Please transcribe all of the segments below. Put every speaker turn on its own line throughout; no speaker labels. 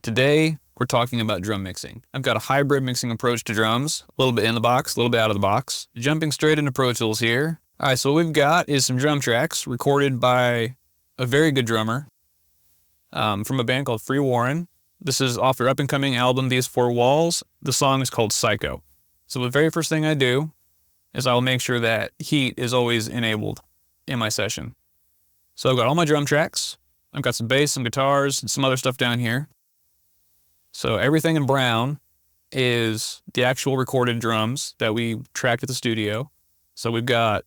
Today, we're talking about drum mixing. I've got a hybrid mixing approach to drums, a little bit in the box, a little bit out of the box. Jumping straight into Pro Tools here. All right, so what we've got is some drum tracks recorded by a very good drummer from a band called Free Warren. This is off their up-and-coming album, These Four Walls. The song is called Psycho. So the very first thing I do is I'll make sure that heat is always enabled in my session. So I've got all my drum tracks. I've got some bass, some guitars, and some other stuff down here. So everything in brown is the actual recorded drums that we tracked at the studio. So we've got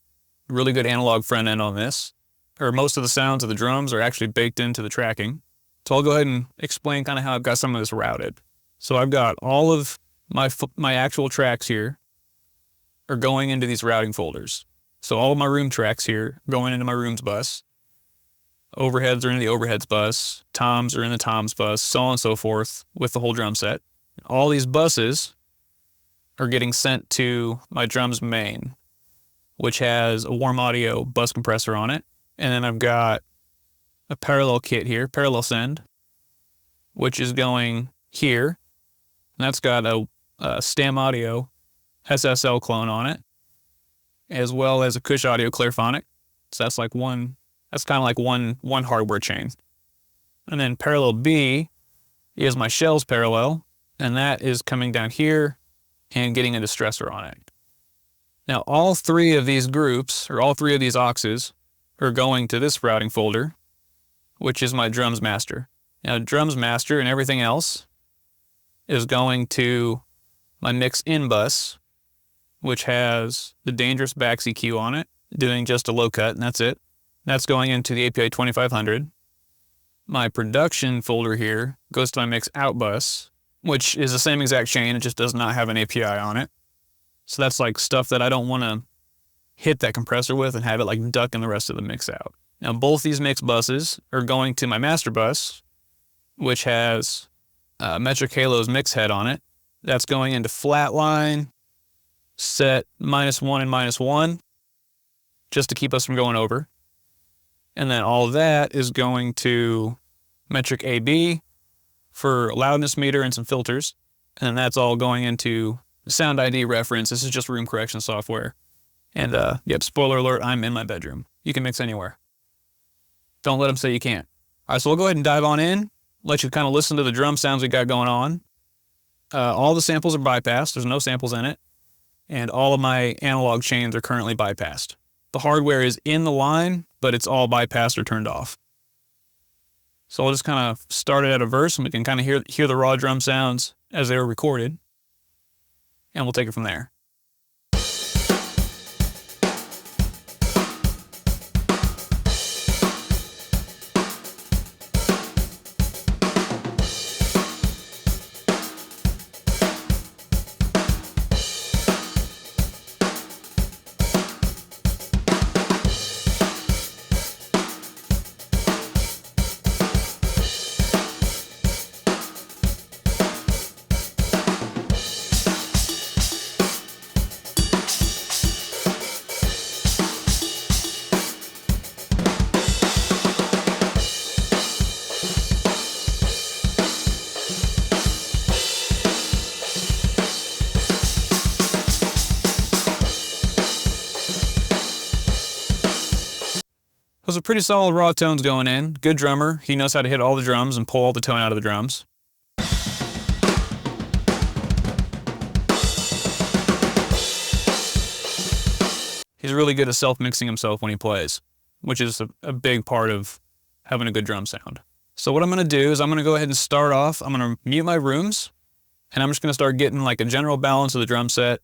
really good analog front end on this, or most of the sounds of the drums are actually baked into the tracking. So I'll go ahead and explain kind of how I've got some of this routed. So I've got all of my actual tracks here are going into these routing folders. So all of my room tracks here going into my rooms bus. Overheads are in the overheads bus, toms are in the toms bus, so on and so forth with the whole drum set. All these buses are getting sent to my drums main, which has a warm audio bus compressor on it. And then I've got a parallel kit here, parallel send, which is going here. And that's got a Stam Audio SSL clone on it, as well as a Cush Audio Clearphonic. So that's like that's kind of like one hardware chain. And then parallel B is my shells parallel, and that is coming down here and getting a distressor on it. Now all three of these groups, or all three of these auxes, are going to this routing folder, which is my drums master. Now drums master and everything else is going to my mix in bus, which has the dangerous backs EQ on it, doing just a low cut, and that's it. That's going into the API 2500. My production folder here goes to my mix out bus, which is the same exact chain, it just does not have an API on it. So that's like stuff that I don't want to hit that compressor with and have it like duck in the rest of the mix out. Now both these mix buses are going to my master bus, which has Metric Halo's mix head on it. That's going into flatline, set -1 and -1, just to keep us from going over. And then all of that is going to Metric AB for a loudness meter and some filters. And then that's all going into Sound ID reference. This is just room correction software. And yep, spoiler alert, I'm in my bedroom. You can mix anywhere. Don't let them say you can't. All right, so we'll go ahead and dive on in, let you kind of listen to the drum sounds we got going on. All the samples are bypassed. There's no samples in it. And all of my analog chains are currently bypassed. The hardware is in the line, but it's all bypassed or turned off. So I'll just kind of start it at a verse, and we can kind of hear the raw drum sounds as they were recorded. And we'll take it from there. Those are pretty solid raw tones going in. Good drummer. He knows how to hit all the drums and pull all the tone out of the drums. He's really good at self-mixing himself when he plays, which is a big part of having a good drum sound. So what I'm going to do is I'm going to go ahead and start off. I'm going to mute my rooms, and I'm just going to start getting like a general balance of the drum set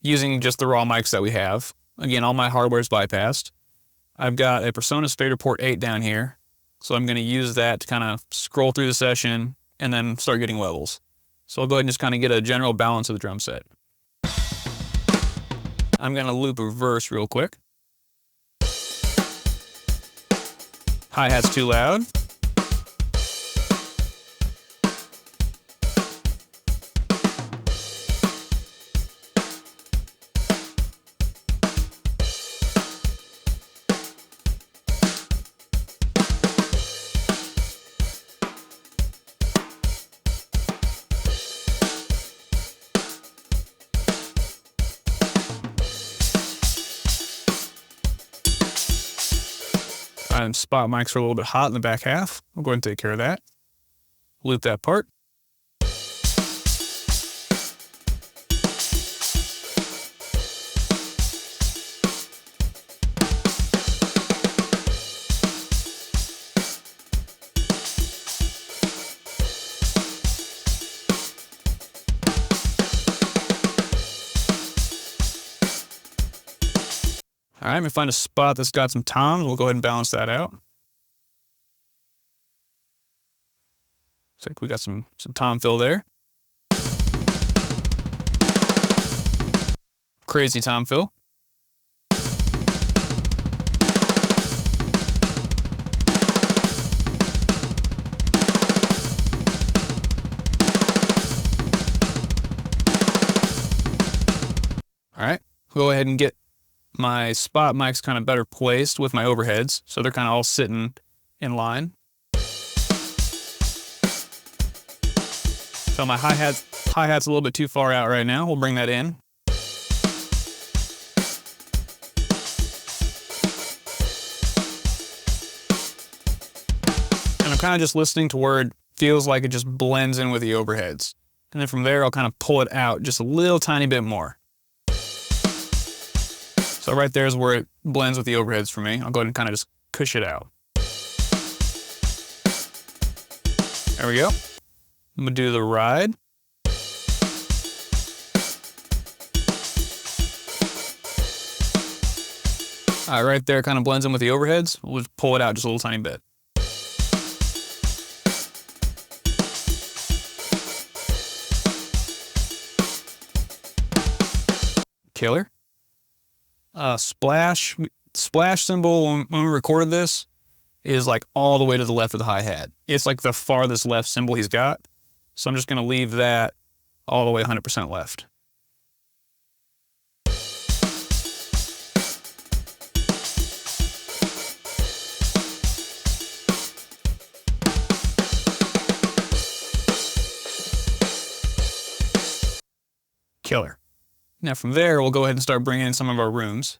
using just the raw mics that we have. Again, all my hardware is bypassed. I've got a Personas Fader Port 8 down here, so I'm going to use that to kind of scroll through the session and then start getting levels. So I'll go ahead and just kind of get a general balance of the drum set. I'm going to loop a verse real quick. Hi-hat's too loud. My spot mics are a little bit hot in the back half. I'll go ahead and take care of that. Loop that part. All right, I'm gonna find a spot that's got some toms. We'll go ahead and balance that out. Looks like we got some tom fill there. Crazy tom fill. All right, go ahead and get my spot mics kind of better placed with my overheads, so they're kind of all sitting in line. So my hi-hat's a little bit too far out right now. We'll bring that in. And I'm kind of just listening to where it feels like it just blends in with the overheads. And then from there, I'll kind of pull it out just a little tiny bit more. So right there is where it blends with the overheads for me. I'll go ahead and kind of just cush it out. There we go. I'm gonna do the ride. All right, right there kind of blends in with the overheads. We'll just pull it out just a little tiny bit. Killer. Splash cymbal when we recorded this is like all the way to the left of the hi-hat. It's like the farthest left cymbal he's got. So I'm just gonna leave that all the way 100% left. Killer. Now from there, we'll go ahead and start bringing in some of our rooms.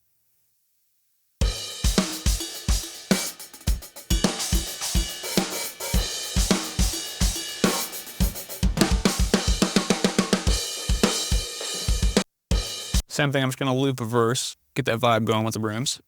Same thing, I'm just gonna loop a verse, get that vibe going with the rooms.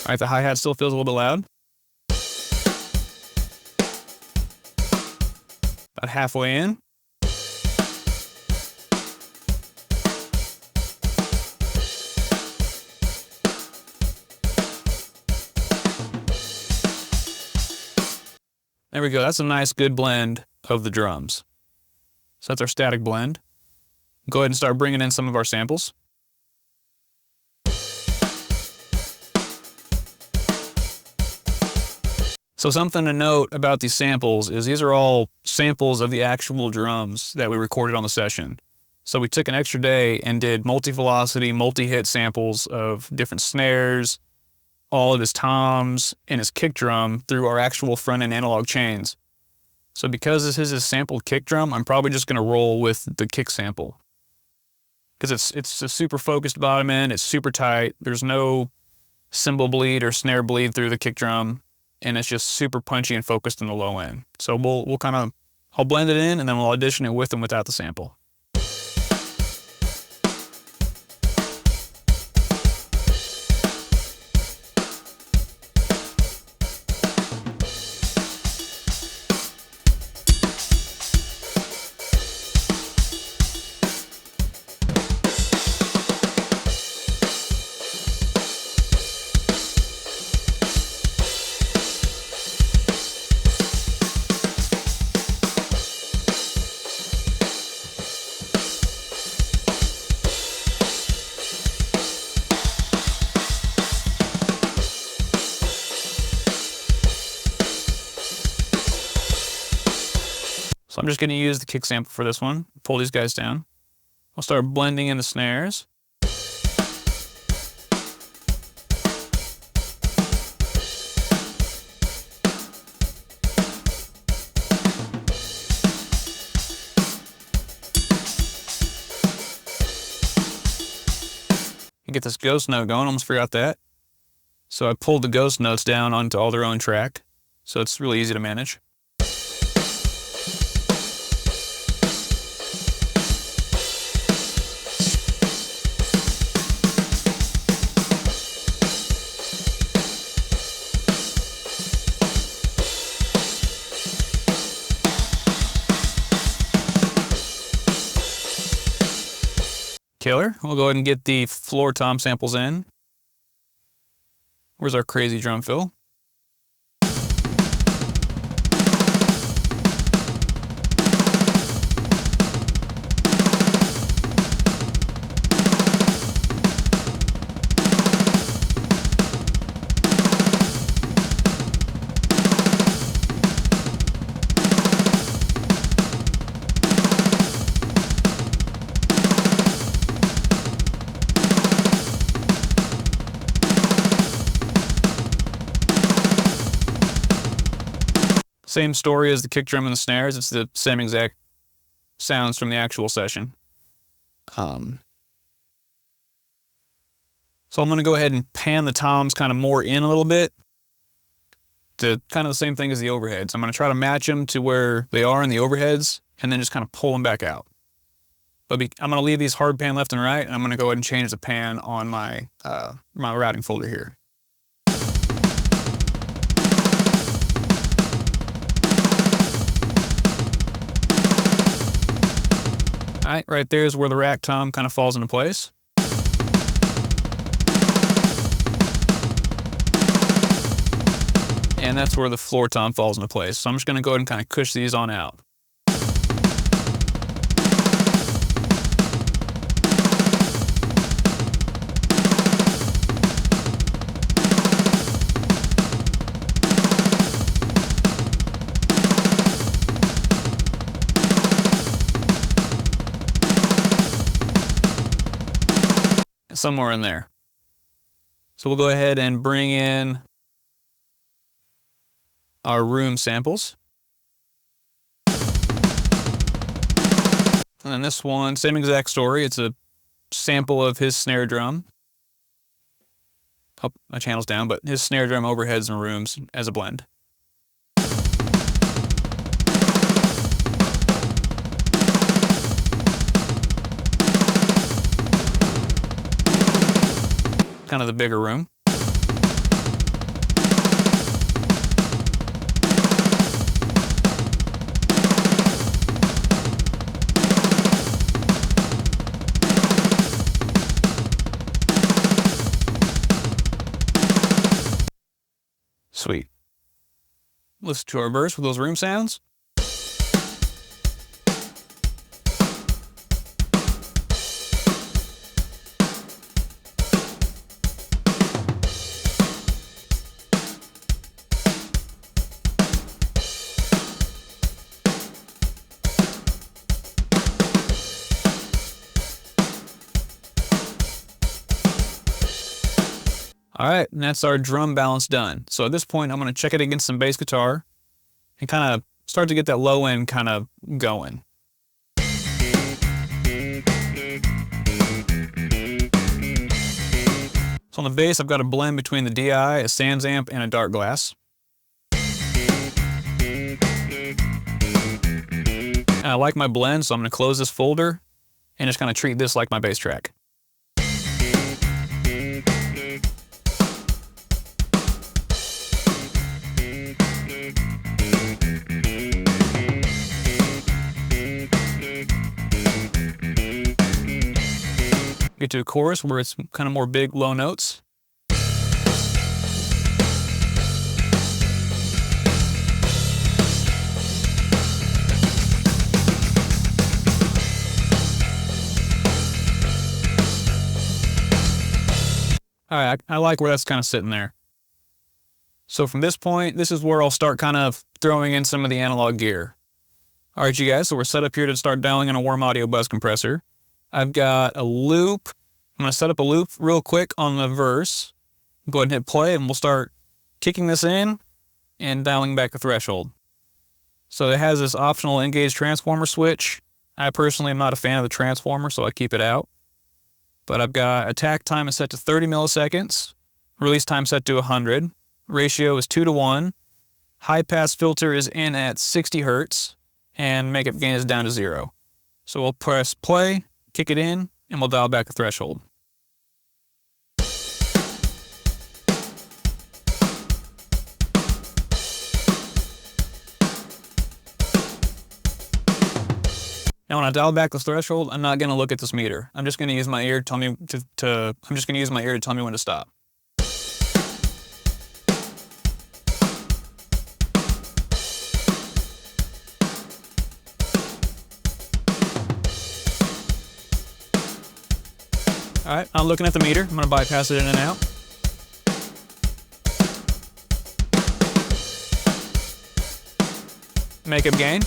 All right, the hi-hat still feels a little bit loud. About halfway in. There we go, that's a nice good blend of the drums. So that's our static blend. Go ahead and start bringing in some of our samples. So something to note about these samples is these are all samples of the actual drums that we recorded on the session. So we took an extra day and did multi-velocity, multi-hit samples of different snares, all of his toms, and his kick drum through our actual front-end analog chains. So because this is a sampled kick drum, I'm probably just gonna roll with the kick sample. Because it's a super focused bottom end, it's super tight, there's no cymbal bleed or snare bleed through the kick drum. And it's just super punchy and focused in the low end. So we'll kind of, I'll blend it in and then we'll audition it with and without the sample. I'm just going to use the kick sample for this one. Pull these guys down. I'll start blending in the snares. Get this ghost note going, almost forgot that. So I pulled the ghost notes down onto all their own track, so it's really easy to manage. Killer. We'll go ahead and get the floor tom samples in. Where's our crazy drum fill? Same story as the kick drum and the snares. It's the same exact sounds from the actual session. So I'm going to go ahead and pan the toms kind of more in a little bit to kind of the same thing as the overheads. I'm going to try to match them to where they are in the overheads and then just kind of pull them back out. But I'm going to leave these hard pan left and right, and I'm going to go ahead and change the pan on my, my routing folder here. All right, right there is where the rack tom kind of falls into place. And that's where the floor tom falls into place. So I'm just going to go ahead and kind of cush these on out. Somewhere in there. So we'll go ahead and bring in our room samples. And then this one, same exact story. It's a sample of his snare drum. Oh, my channel's down, but his snare drum overheads and rooms as a blend. Kind of the bigger room. Sweet. Listen to our verse with those room sounds. All right, and that's our drum balance done. So at this point, I'm going to check it against some bass guitar and kind of start to get that low end kind of going. So on the bass, I've got a blend between the DI, a Sans amp, and a dark glass. And I like my blend, so I'm going to close this folder and just kind of treat this like my bass track. Get to a chorus where it's kind of more big, low notes. All right, I like where that's kind of sitting there. So from this point, this is where I'll start kind of throwing in some of the analog gear. All right, you guys, so we're set up here to start dialing in a warm audio bus compressor. I've got a loop. I'm going to set up a loop real quick on the verse. Go ahead and hit play, and we'll start kicking this in and dialing back the threshold. So it has this optional engage transformer switch. I personally am not a fan of the transformer, so I keep it out. But I've got attack time is set to 30 milliseconds, release time set to 100, ratio is 2:1, high pass filter is in at 60 hertz, and makeup gain is down to 0. So we'll press play, kick it in, and we'll dial back the threshold. Now when I dial back the threshold, I'm not going to look at this meter. I'm just going to use my ear to tell me I'm just going to use my ear to tell me when to stop. All right, I'm looking at the meter. I'm going to bypass it in and out. Makeup gain.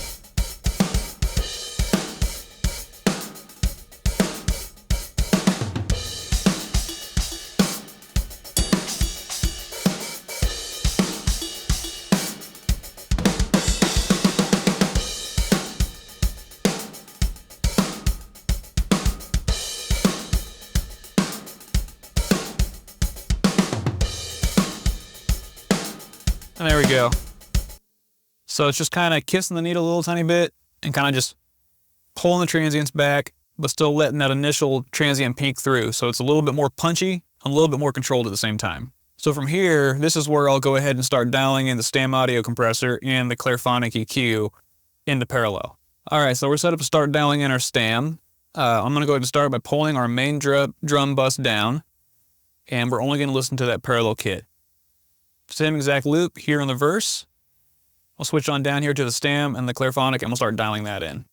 And there we go. So it's just kind of kissing the needle a little tiny bit and kind of just pulling the transients back, but still letting that initial transient peek through. So it's a little bit more punchy, a little bit more controlled at the same time. So from here, this is where I'll go ahead and start dialing in the stem audio compressor and the Clairphonic EQ into parallel. All right, so we're set up to start dialing in our stem. I'm going to go ahead and start by pulling our main drum bus down, and we're only going to listen to that parallel kit. Same exact loop here on the verse. I'll switch on down here to the stem and the Clairphonic, and we'll start dialing that in.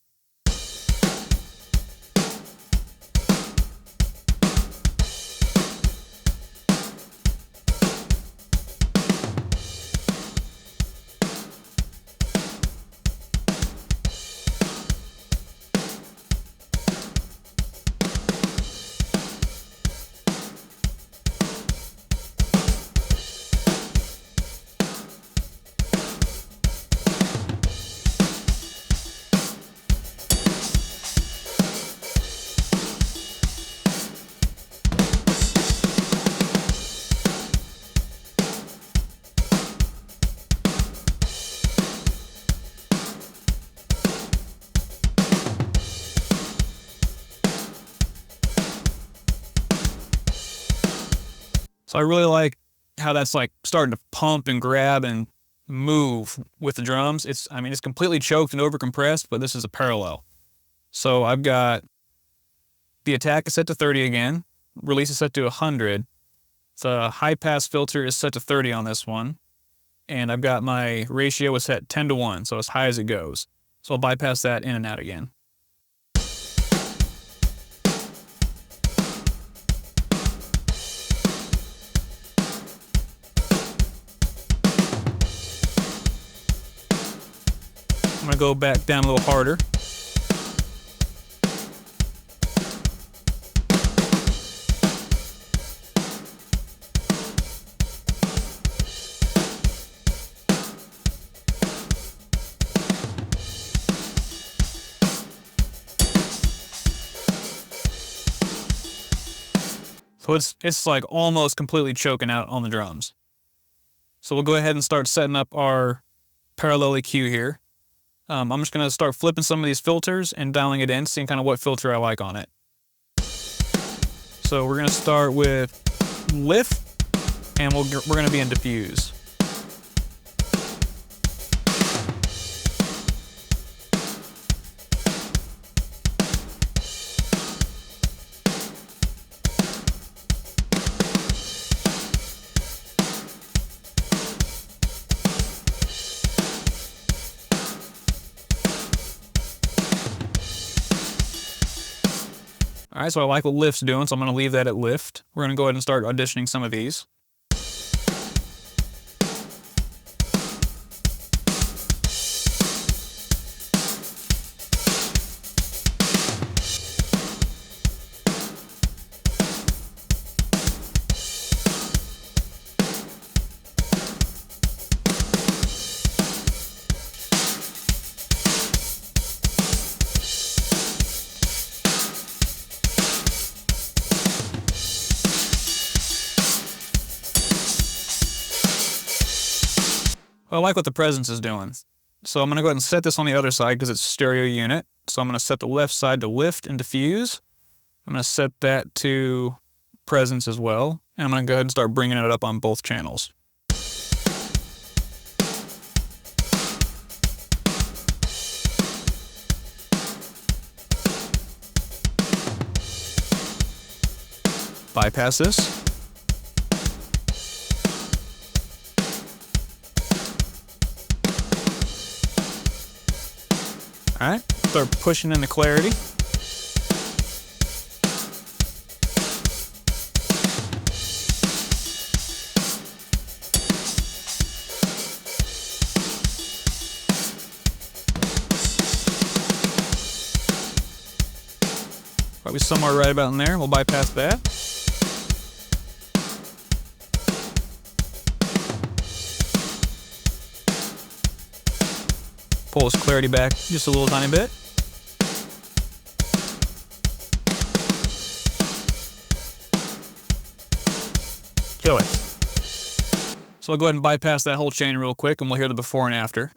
So I really like how that's like starting to pump and grab and move with the drums. It's completely choked and overcompressed, but this is a parallel. So I've got the attack is set to 30 again, release is set to 100. The high pass filter is set to 30 on this one, and I've got my ratio is set 10:1, so as high as it goes. So I'll bypass that in and out again. I'm going to go back down a little harder. So it's like almost completely choking out on the drums. So we'll go ahead and start setting up our parallel EQ here. I'm just going to start flipping some of these filters and dialing it in, seeing kind of what filter I like on it. So we're going to start with lift, and we're going to be in diffuse. All right, so I like what lift's doing, so I'm going to leave that at lift. We're going to go ahead and start auditioning some of these. But I like what the presence is doing. So I'm going to go ahead and set this on the other side because it's a stereo unit. So I'm going to set the left side to lift and diffuse. I'm going to set that to presence as well. And I'm going to go ahead and start bringing it up on both channels. Bypass this. All right, start pushing into clarity. Probably somewhere right about in there. We'll bypass that. Pull this clarity back just a little tiny bit. Kill it. So I'll go ahead and bypass that whole chain real quick and we'll hear the before and after.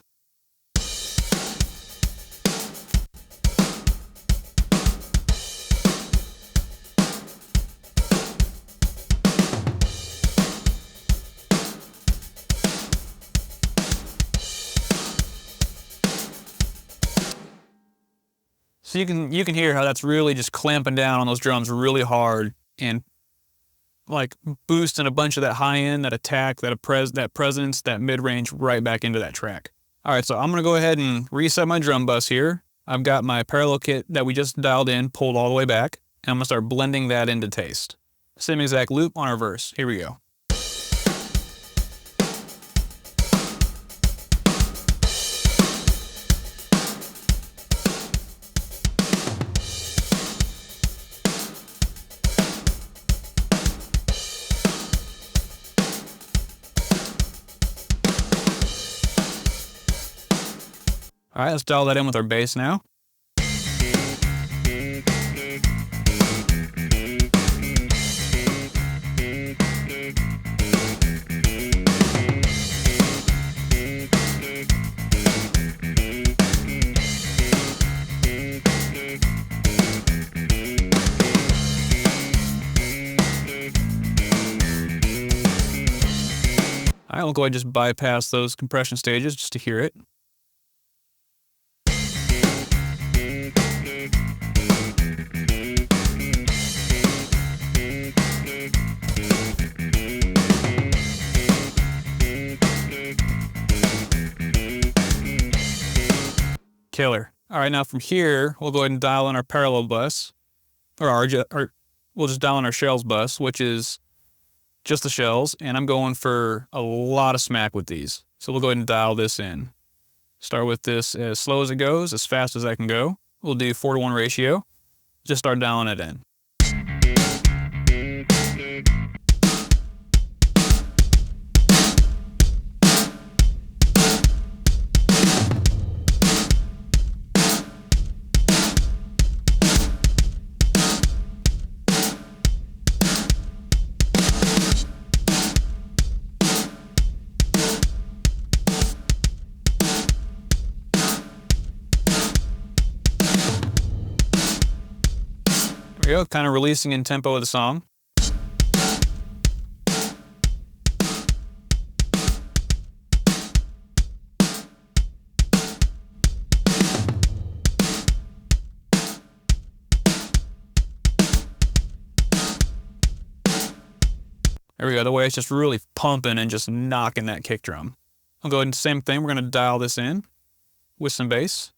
So you can hear how that's really just clamping down on those drums really hard and like boosting a bunch of that high end, that attack, that presence, that mid range right back into that track. All right, so I'm gonna go ahead and reset my drum bus here. I've got my parallel kit that we just dialed in, pulled all the way back, and I'm gonna start blending that into taste. Same exact loop on our verse. Here we go. All right, let's dial that in with our bass now. All right, we'll go ahead and just bypass those compression stages just to hear it. Killer. All right, now from here, we'll go ahead and dial in our parallel bus, or we'll just dial in our shells bus, which is just the shells, and I'm going for a lot of smack with these. So we'll go ahead and dial this in. Start with this as slow as it goes, as fast as I can go. We'll do 4:1 ratio. Just start dialing it in. There we go, kind of releasing in tempo of the song. There we go, the way it's just really pumping and just knocking that kick drum. I'll go ahead and same thing, we're gonna dial this in with some bass.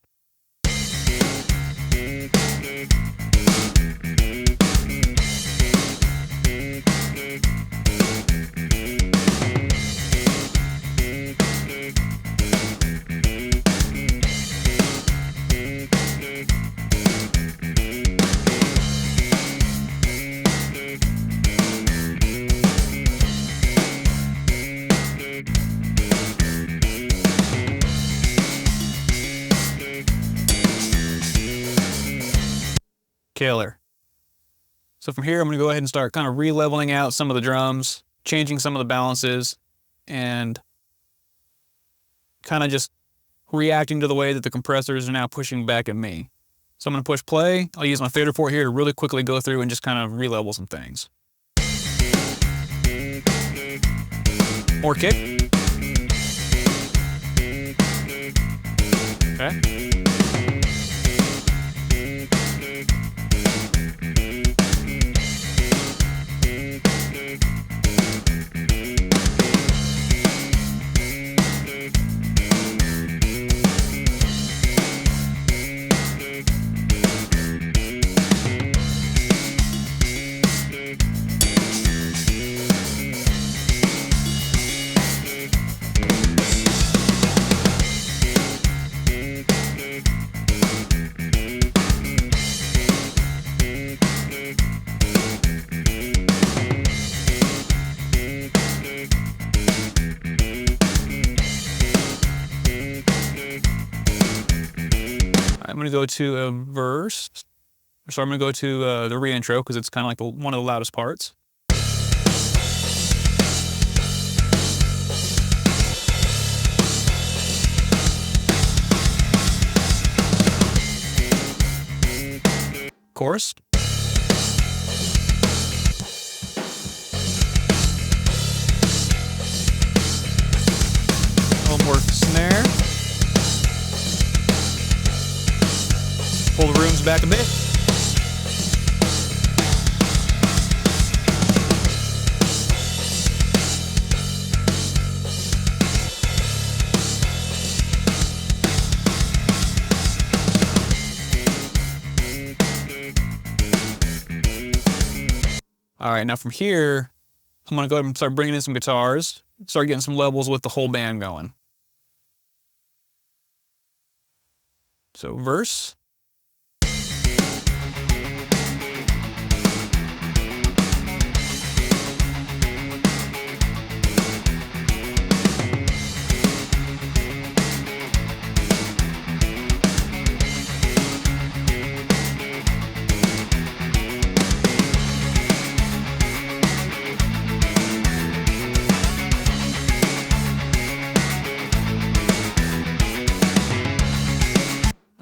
Killer. So from here, I'm going to go ahead and start kind of re-leveling out some of the drums, changing some of the balances, and kind of just reacting to the way that the compressors are now pushing back at me. So I'm going to push play. I'll use my fader fork here to really quickly go through and just kind of re-level some things. More kick. Okay. I'm going to go to a verse. So I'm going to go to the re-intro because it's kind of like one of the loudest parts. Chorus. A little more snare. Pull the rooms back a bit. All right, now from here, I'm gonna go ahead and start bringing in some guitars, start getting some levels with the whole band going. So verse.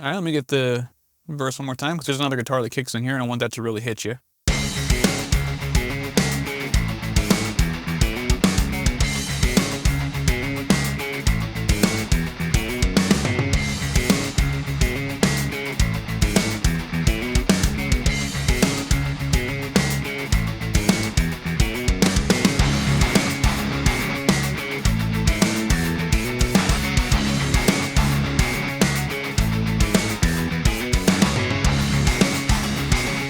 All right, let me get the verse one more time because there's another guitar that kicks in here and I want that to really hit you.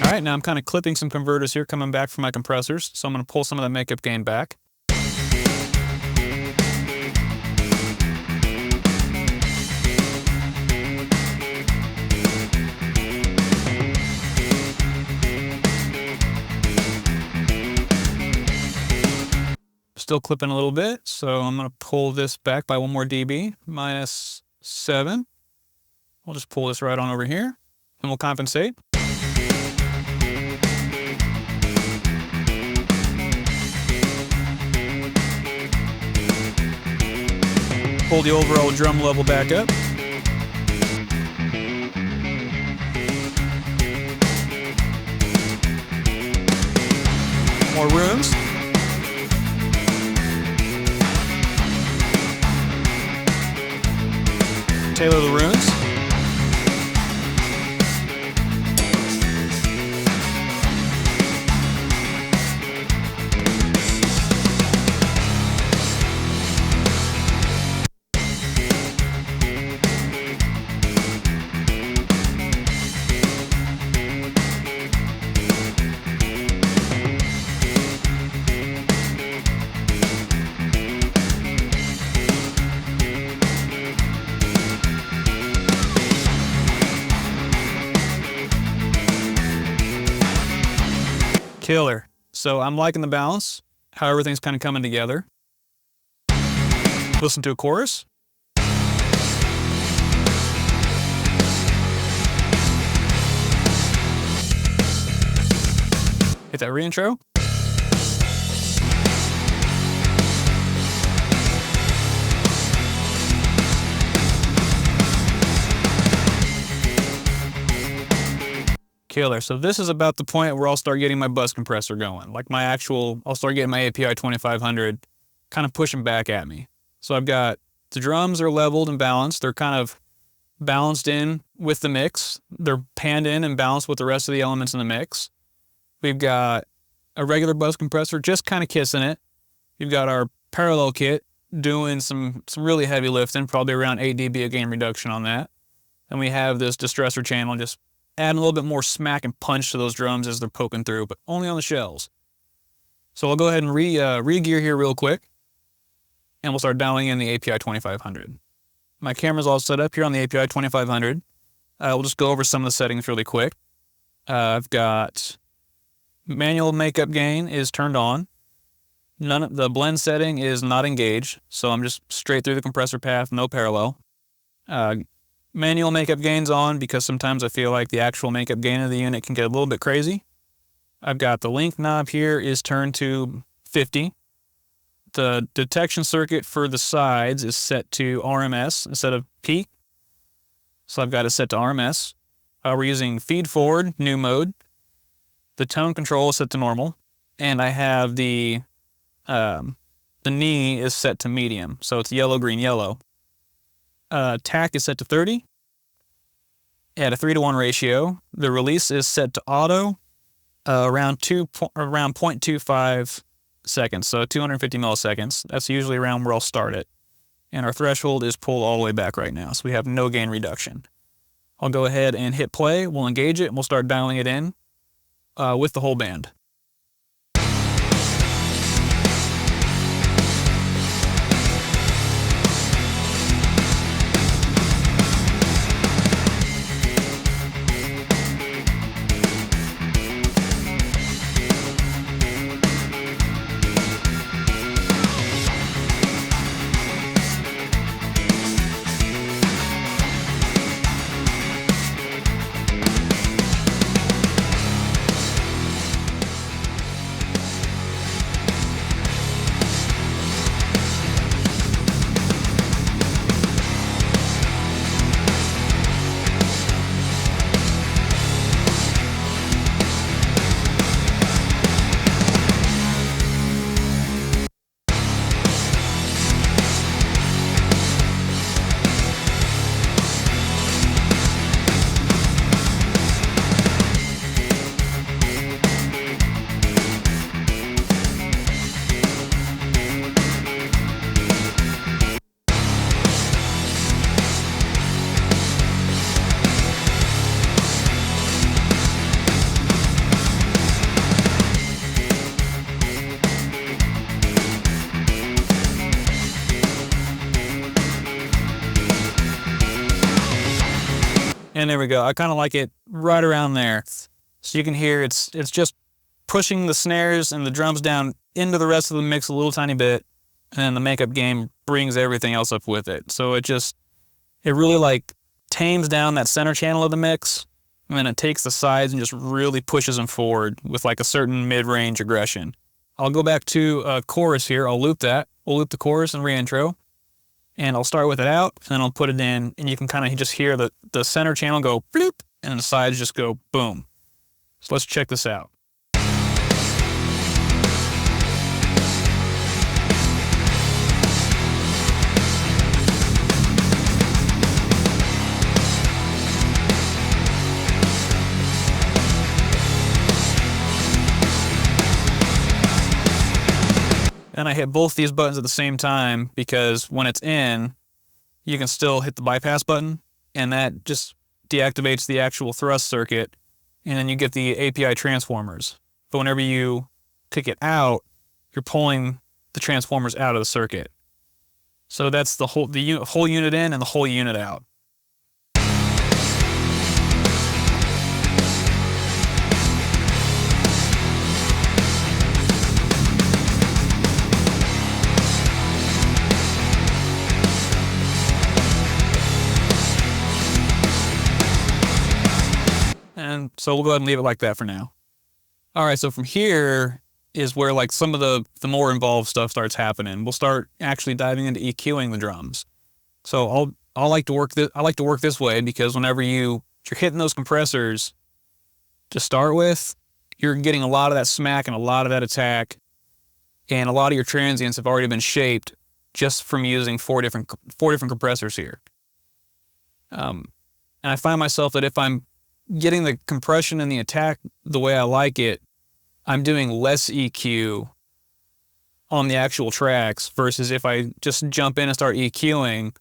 All right, now I'm kind of clipping some converters here coming back from my compressors, so I'm going to pull some of that makeup gain back. Still clipping a little bit, so I'm going to pull this back by 1 more dB, -7. We'll just pull this right on over here, and we'll compensate. Pull the overall drum level back up. More rooms. Tailor the runes. Killer. So I'm liking the balance, how everything's kind of coming together. Listen to a chorus. Hit that re-intro. killer. So this is about the point where I'll start getting my bus compressor going. Like I'll start getting my API 2500 kind of pushing back at me. So I've got the drums are leveled and balanced. They're kind of balanced in with the mix. They're panned in and balanced with the rest of the elements in the mix. We've got a regular bus compressor just kind of kissing it. We've got our parallel kit doing some really heavy lifting, probably around 8 dB of gain reduction on that. And we have this distressor channel just adding a little bit more smack and punch to those drums as they're poking through, but only on the shells. So I'll go ahead and re-gear here real quick, and we'll start dialing in the API 2500. My camera's all set up here on the API 2500. We'll just go over some of the settings really quick. I've got manual makeup gain is turned on. The blend setting is not engaged, so I'm just straight through the compressor path, no parallel. Manual makeup gain's on because sometimes I feel like the actual makeup gain of the unit can get a little bit crazy. I've got the link knob here is turned to 50. The detection circuit for the sides is set to RMS instead of peak. So I've got it set to RMS. We're using feed forward, new mode. The tone control is set to normal. And I have the knee is set to medium. So it's yellow, green, yellow. TAC is set to 30 at a 3:1 ratio. The release is set to auto around 0.25 seconds, so 250 milliseconds. That's usually around where I'll start it. And our threshold is pulled all the way back right now, so we have no gain reduction. I'll go ahead and hit play. We'll engage it, and we'll start dialing it in with the whole band. And there we go. I kind of like it right around there. So you can hear it's just pushing the snares and the drums down into the rest of the mix a little tiny bit, and then the makeup gain brings everything else up with it. So it really like tames down that center channel of the mix, and then it takes the sides and just really pushes them forward with like a certain mid-range aggression. I'll go back to chorus here. I'll loop that. We'll loop the chorus and re-intro. And I'll start with it out, and then I'll put it in, and you can kind of just hear the center channel go bloop, and the sides just go boom. So let's check this out. And I hit both these buttons at the same time because when it's in, you can still hit the bypass button, and that just deactivates the actual thrust circuit, and then you get the API transformers. But whenever you kick it out, you're pulling the transformers out of the circuit. So that's the whole unit in and the whole unit out. And so we'll go ahead and leave it like that for now. All right, so from here is where like some of the more involved stuff starts happening. We'll start actually diving into EQing the drums. So I like to work this way because whenever you're hitting those compressors, to start with, you're getting a lot of that smack and a lot of that attack, and a lot of your transients have already been shaped just from using four different compressors here. And I find myself that if I'm getting the compression and the attack the way I like it, I'm doing less EQ on the actual tracks versus if I just jump in and start EQing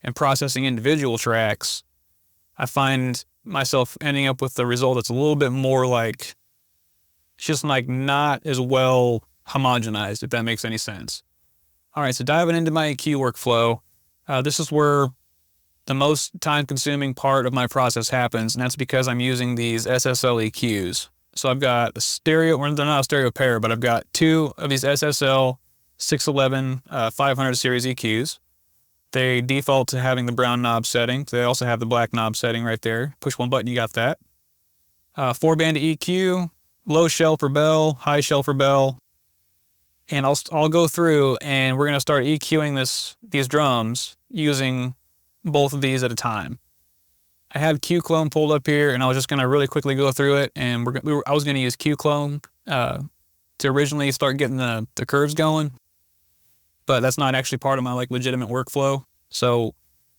and processing individual tracks, I find myself ending up with the result that's a little bit more like, it's just like not as well homogenized, if that makes any sense. All right, so diving into my EQ workflow, this is where the most time-consuming part of my process happens, and that's because I'm using these SSL EQs. So I've got a stereo, or they're not a stereo pair, but I've got two of these SSL 611 500 series EQs. They default to having the brown knob setting. They also have the black knob setting right there. Push one button, you got that. 4-band EQ, low shell for bell, high shell for bell. And I'll go through and we're gonna start EQing these drums using both of these at a time. I have EQing pulled up here, and I was just gonna really quickly go through it. And I was gonna use EQing to originally start getting the curves going, but that's not actually part of my legitimate workflow. So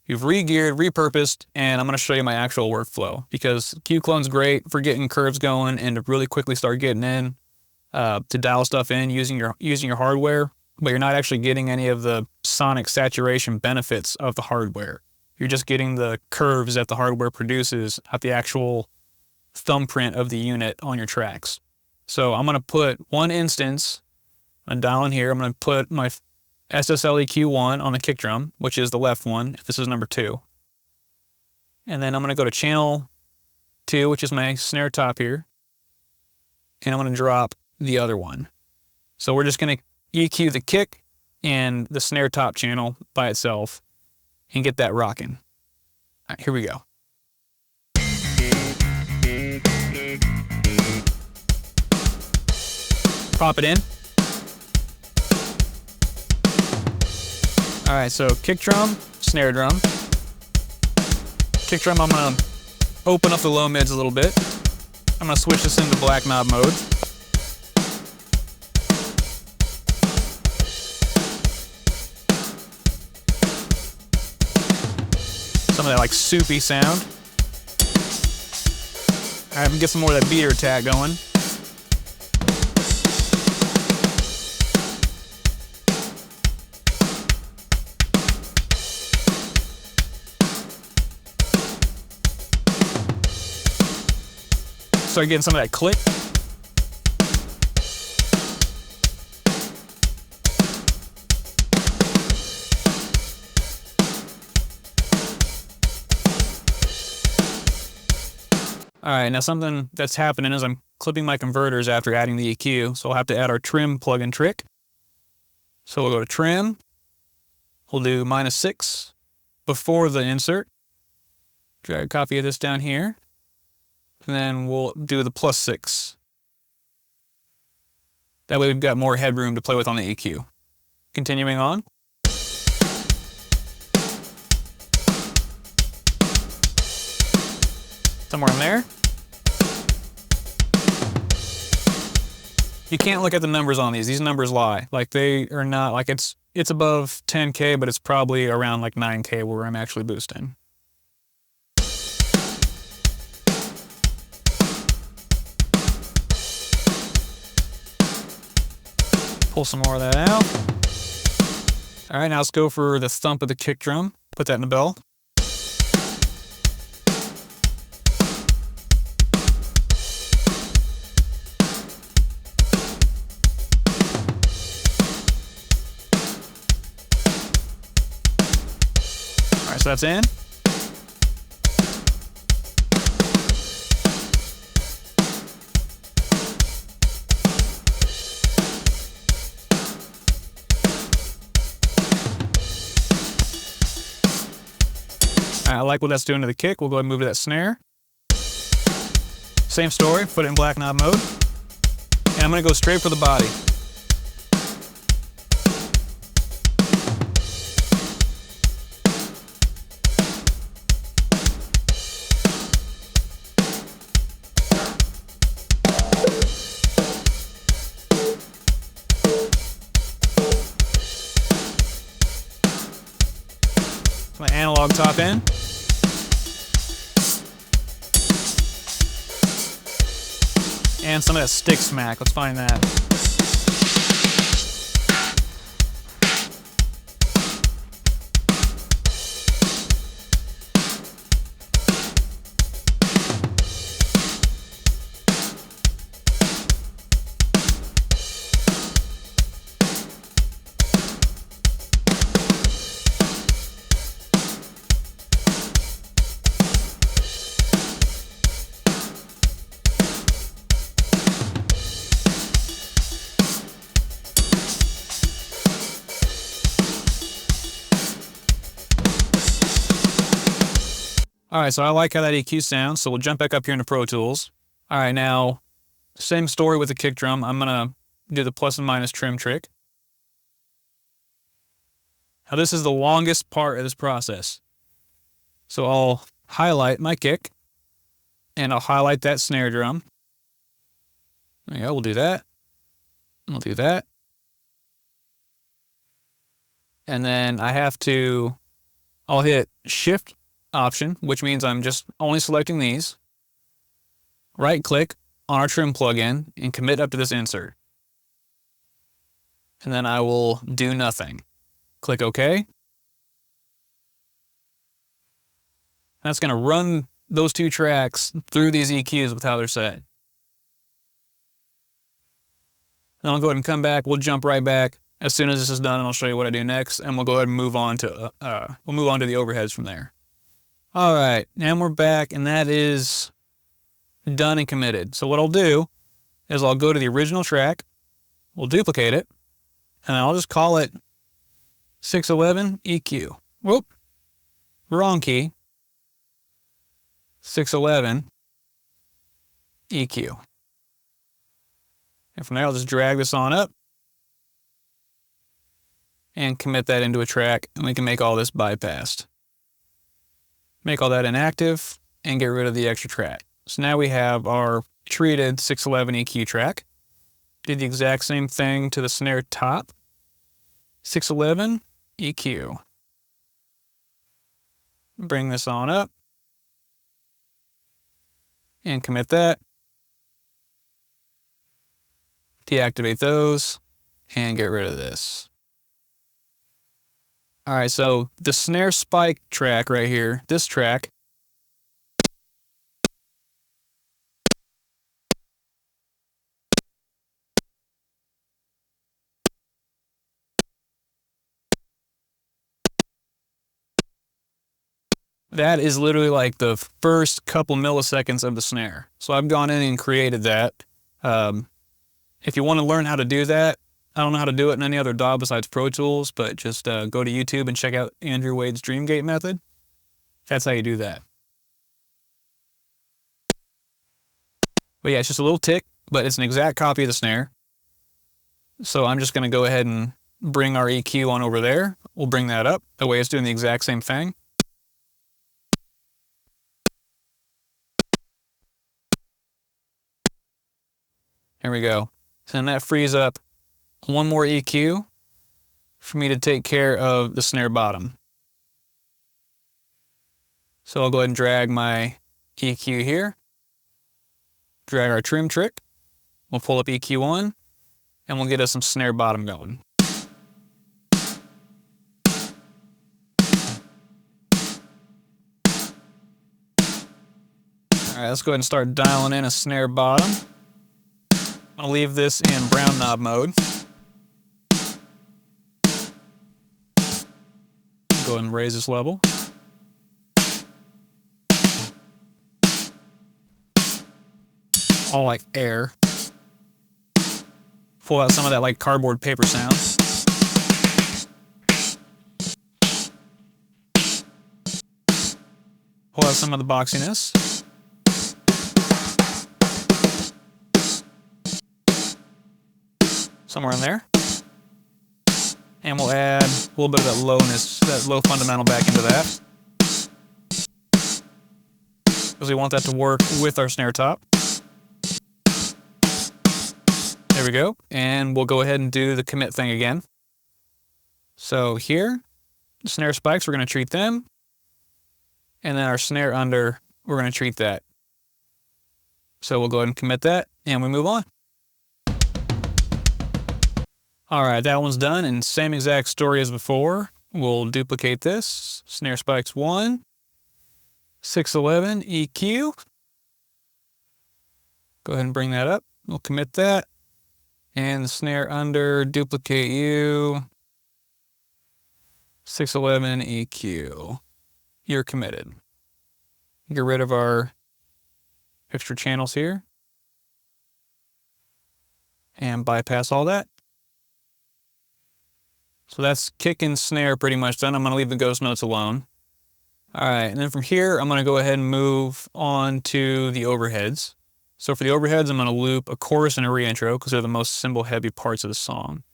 you've re-geared, repurposed, and I'm gonna show you my actual workflow because EQing's great for getting curves going and to really quickly start getting in to dial stuff in using your hardware, but you're not actually getting any of the sonic saturation benefits of the hardware. You're just getting the curves that the hardware produces at the actual thumbprint of the unit on your tracks. So I'm going to put one instance, I'm dialing here, I'm going to put my SSL EQ1 on the kick drum, which is the left one. This is number 2. And then I'm going to go to channel 2, which is my snare top here. And I'm going to drop the other one. So we're just going to EQ the kick and the snare top channel by itself and get that rocking. All right, here we go. Pop it in. All right, so kick drum, snare drum. Kick drum, I'm gonna open up the low mids a little bit. I'm gonna switch this into black knob mode. Some of that soupy sound. All right, I'm gonna get some more of that beater attack going. Start getting some of that click. All right, now something that's happening is I'm clipping my converters after adding the EQ, so we'll have to add our trim plug-in trick. So we'll go to trim, we'll do -6 before the insert. Drag a copy of this down here, and then we'll do the +6. That way we've got more headroom to play with on the EQ. Continuing on. Somewhere in there. You can't look at the numbers on these. These numbers lie. They are not, it's above 10K, but it's probably around 9K where I'm actually boosting. Pull some more of that out. All right, now let's go for the thump of the kick drum. Put that in the bell. So that's in. I like what that's doing to the kick. We'll go ahead and move to that snare. Same story, put it in black knob mode. And I'm going to go straight for the body. My analog top end. And some of that stick smack. Let's find that. All right, so I like how that EQ sounds, so we'll jump back up here into Pro Tools. All right, now, same story with the kick drum. I'm gonna do the plus and minus trim trick. Now this is the longest part of this process. So I'll highlight my kick, and I'll highlight that snare drum. There you go, we'll do that. We'll do that. And then I'll hit Shift Option, which means I'm just only selecting these. Right click on our trim plugin and commit up to this insert. And then I will do nothing. Click OK. That's going to run those two tracks through these EQs with how they're set. Then I'll go ahead and come back. We'll jump right back as soon as this is done, and I'll show you what I do next. And we'll go ahead and move on to the overheads from there. All right, and we're back, and that is done and committed. So what I'll do is I'll go to the original track, we'll duplicate it, and I'll just call it 611 EQ. Whoop, wrong key. 611 EQ. And from there, I'll just drag this on up and commit that into a track, and we can make all this bypassed. Make all that inactive and get rid of the extra track. So now we have our treated 611 EQ track. Did the exact same thing to the snare top. 611 EQ. Bring this on up and commit that. Deactivate those and get rid of this. All right, so the snare spike track right here, this track, that is literally like the first couple milliseconds of the snare. So I've gone in and created that. If you want to learn how to do that, I don't know how to do it in any other DAW besides Pro Tools, but just go to YouTube and check out Andrew Wade's Dreamgate method. That's how you do that. But yeah, it's just a little tick, but it's an exact copy of the snare. So I'm just going to go ahead and bring our EQ on over there. We'll bring that up. That way it's doing the exact same thing. Here we go. So then that frees up one more EQ for me to take care of the snare bottom. So I'll go ahead and drag my EQ here. Drag our trim trick. We'll pull up EQ1 and we'll get us some snare bottom going. All right, let's go ahead and start dialing in a snare bottom. I'm gonna leave this in brown knob mode. Go ahead and raise this level. All like air. Pull out some of that like cardboard paper sound. Pull out some of the boxiness. Somewhere in there. And we'll add a little bit of that lowness, that low fundamental back into that. Because we want that to work with our snare top. There we go. And we'll go ahead and do the commit thing again. So here, snare spikes, we're going to treat them. And then our snare under, we're going to treat that. So we'll go ahead and commit that, and we move on. All right, that one's done, and same exact story as before. We'll duplicate this. Snare spikes 1, 611 EQ. Go ahead and bring that up. We'll commit that. And the snare under, duplicate you. 611 EQ. You're committed. Get rid of our extra channels here. And bypass all that. So that's kick and snare pretty much done. I'm going to leave the ghost notes alone. All right, and then from here, I'm going to go ahead and move on to the overheads. So for the overheads, I'm going to loop a chorus and a re-intro because they're the most cymbal-heavy parts of the song.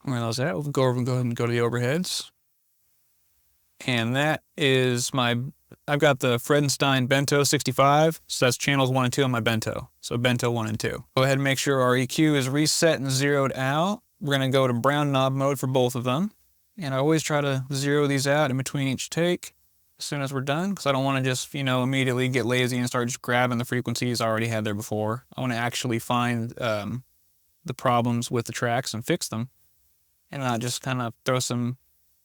Where those at? We'll go over and go ahead and go to the overheads. And that is I've got the Fredenstein Bento 65, so that's channels 1 and 2 on my Bento. So Bento 1 and 2. Go ahead and make sure our EQ is reset and zeroed out. We're going to go to brown knob mode for both of them. And I always try to zero these out in between each take as soon as we're done, because I don't want to just, immediately get lazy and start just grabbing the frequencies I already had there before. I want to actually find the problems with the tracks and fix them, and not just kind of throw some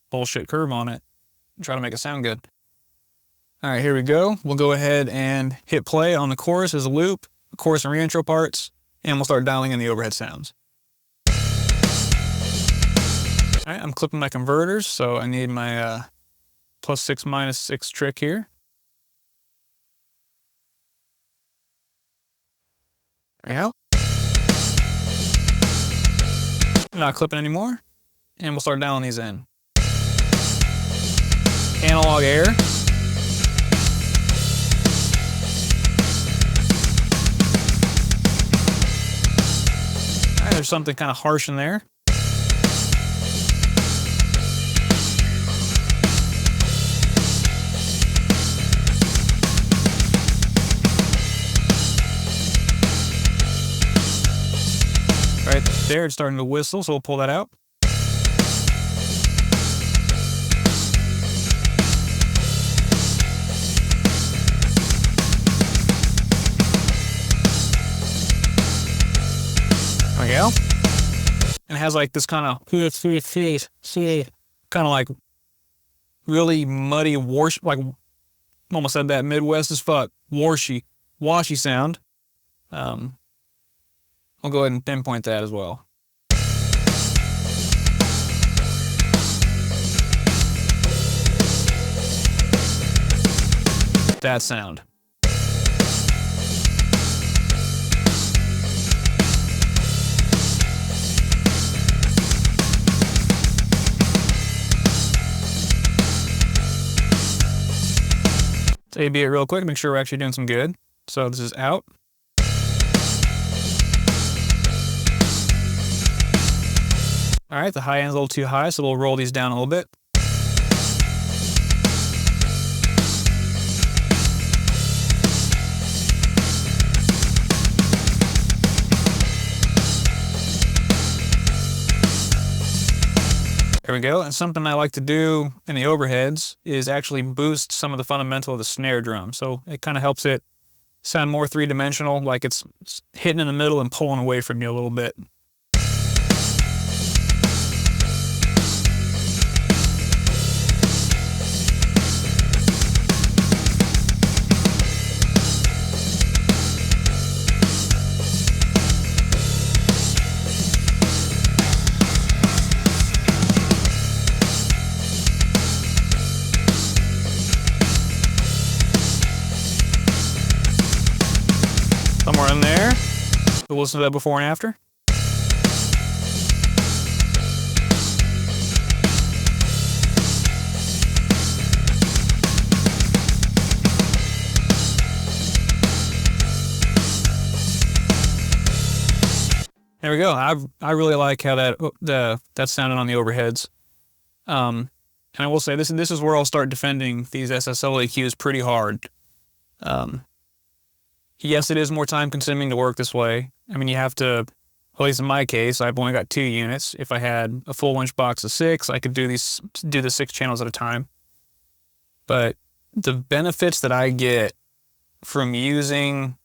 bullshit curve on it and try to make it sound good. All right, here we go. We'll go ahead and hit play on the chorus as a loop, the chorus and re-intro parts, and we'll start dialing in the overhead sounds. All right, I'm clipping my converters, so I need my +6 -6 trick here. There we go. Not clipping anymore, and we'll start dialing these in. Analog air. All right, there's something kind of harsh in there. Right there, it's starting to whistle, so we'll pull that out. There we go. And it has like this kind of like really muddy, like almost said that Midwest as fuck, washy sound. I'll go ahead and pinpoint that as well. That sound. Let's A-B it real quick, make sure we're actually doing some good. So this is out. All right, the high end's a little too high, so we'll roll these down a little bit. There we go, and something I like to do in the overheads is actually boost some of the fundamental of the snare drum. So it kind of helps it sound more three-dimensional, like it's hitting in the middle and pulling away from you a little bit. Somewhere in there. We'll listen to that before and after. There we go. I really like how that sounded on the overheads. And I will say this is where I'll start defending these SSL EQs pretty hard. Yes, it is more time consuming to work this way. I mean, you have to At least in my case, I've only got 2 units. If I had a full inch box of 6, I could do the 6 channels at a time. But the benefits that I get from using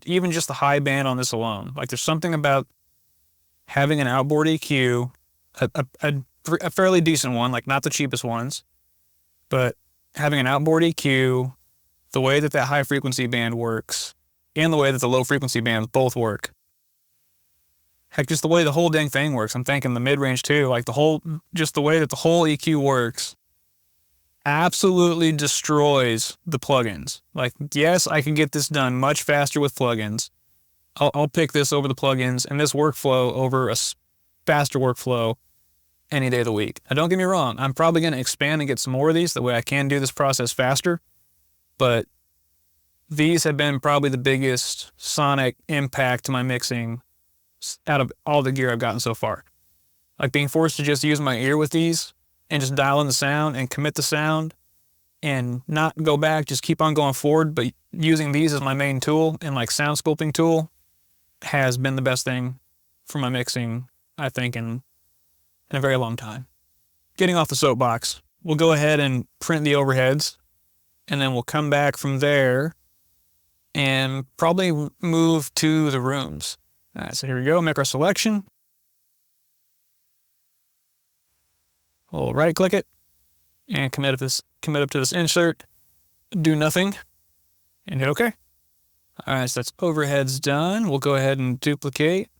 even just the high band on this alone, like there's something about having an outboard EQ, a fairly decent one, like not the cheapest ones, but having an outboard EQ, the way that high frequency band works, and the way that the low frequency bands both work. Heck, just the way the whole dang thing works. I'm thinking the mid-range too, like just the way that the whole EQ works absolutely destroys the plugins. Like, yes, I can get this done much faster with plugins. I'll pick this over the plugins and this workflow over a faster workflow any day of the week. Now, don't get me wrong. I'm probably going to expand and get some more of these. That way I can do this process faster. But these have been probably the biggest sonic impact to my mixing out of all the gear I've gotten so far. Like being forced to just use my ear with these and just dial in the sound and commit the sound and not go back, just keep on going forward, but using these as my main tool and like sound sculpting tool has been the best thing for my mixing, I think, in a very long time. Getting off the soapbox, we'll go ahead and print the overheads, and then we'll come back from there and probably move to the rooms. All right, so here we go, make our selection. We'll right click it and commit up to this insert, do nothing, and hit OK. All right, so that's overheads done. We'll go ahead and duplicate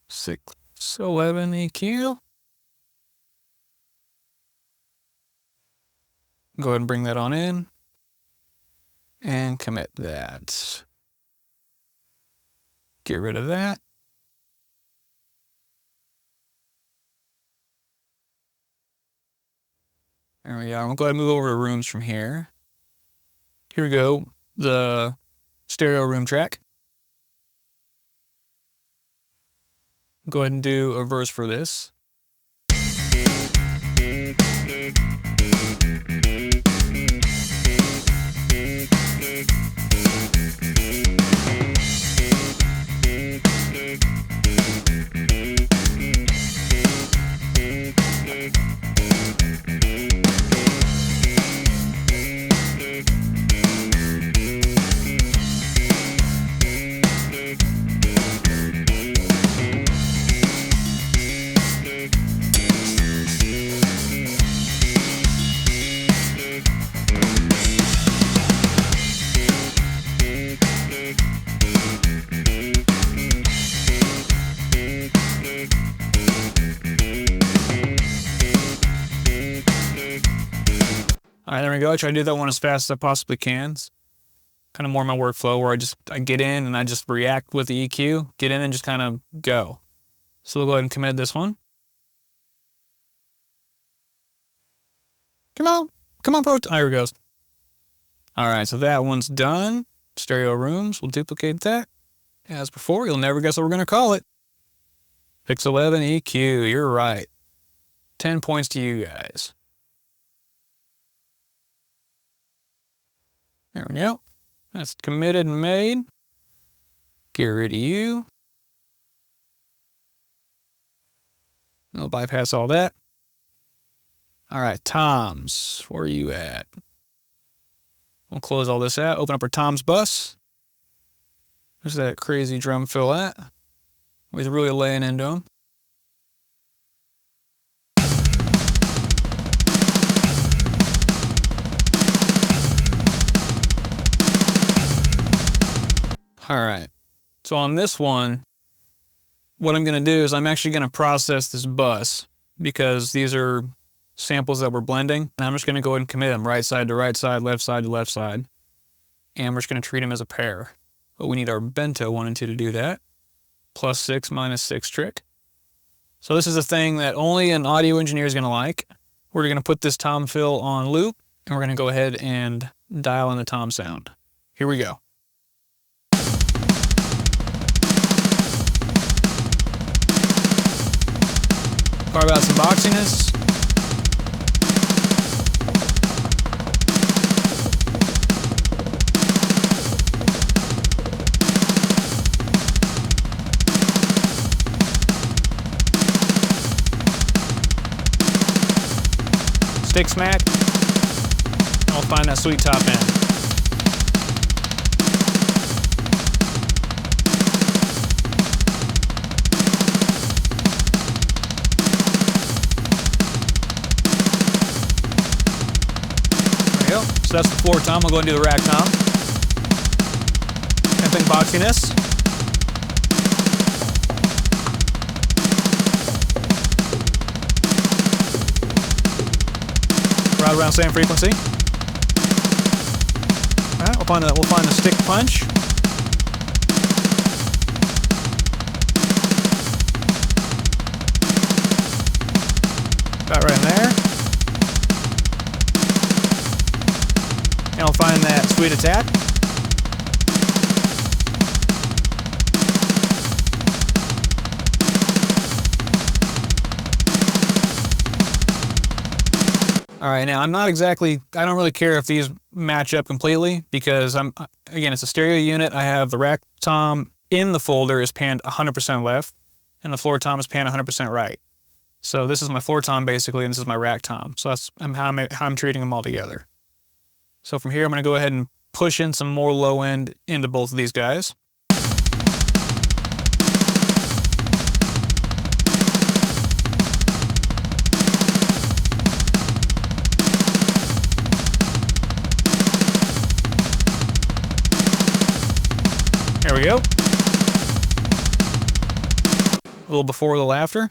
611 EQ. Go ahead and bring that on in and commit that. Get rid of that. There we go. We'll go ahead and move over to rooms from here. Here we go. The stereo room track. Go ahead and do a verse for this. All right, there we go. I try to do that one as fast as I possibly can. It's kind of more my workflow where I get in and I just react with the EQ, get in and just kind of go. So we'll go ahead and commit this one. Come on, Pro. Here it goes. All right, so that one's done. Stereo rooms, we'll duplicate that. As before, you'll never guess what we're gonna call it. 611 EQ, you're right. 10 points to you guys. There we go. That's committed and made. Get rid of you. I'll bypass all that. All right, toms, where are you at? We'll close all this out, open up our toms bus. Where's that crazy drum fill at? We're really laying into them. All right, so on this one, what I'm going to do is I'm actually going to process this bus because these are samples that we're blending. And I'm just going to go ahead and commit them right side to right side, left side to left side. And we're just going to treat them as a pair. But we need our bento 1 and 2 to do that. +6, -6 trick. So this is a thing that only an audio engineer is going to like. We're going to put this tom fill on loop, and we're going to go ahead and dial in the tom sound. Here we go. Carve out some boxiness. stick smack, and we'll find that sweet top end. There we go. So that's the floor tom. We'll go and do the rack tom. Same thing, boxiness. Right around same frequency. All right, we'll find the stick punch. About right in there. And we'll find that sweet attack. All right, now I don't really care if these match up completely because again, it's a stereo unit. I have the rack tom in the folder is panned 100% left and the floor tom is panned 100% right. So this is my floor tom basically, and this is my rack tom. So that's how I'm treating them all together. So from here, I'm gonna go ahead and push in some more low end into both of these guys. There we go. A little before, a little after.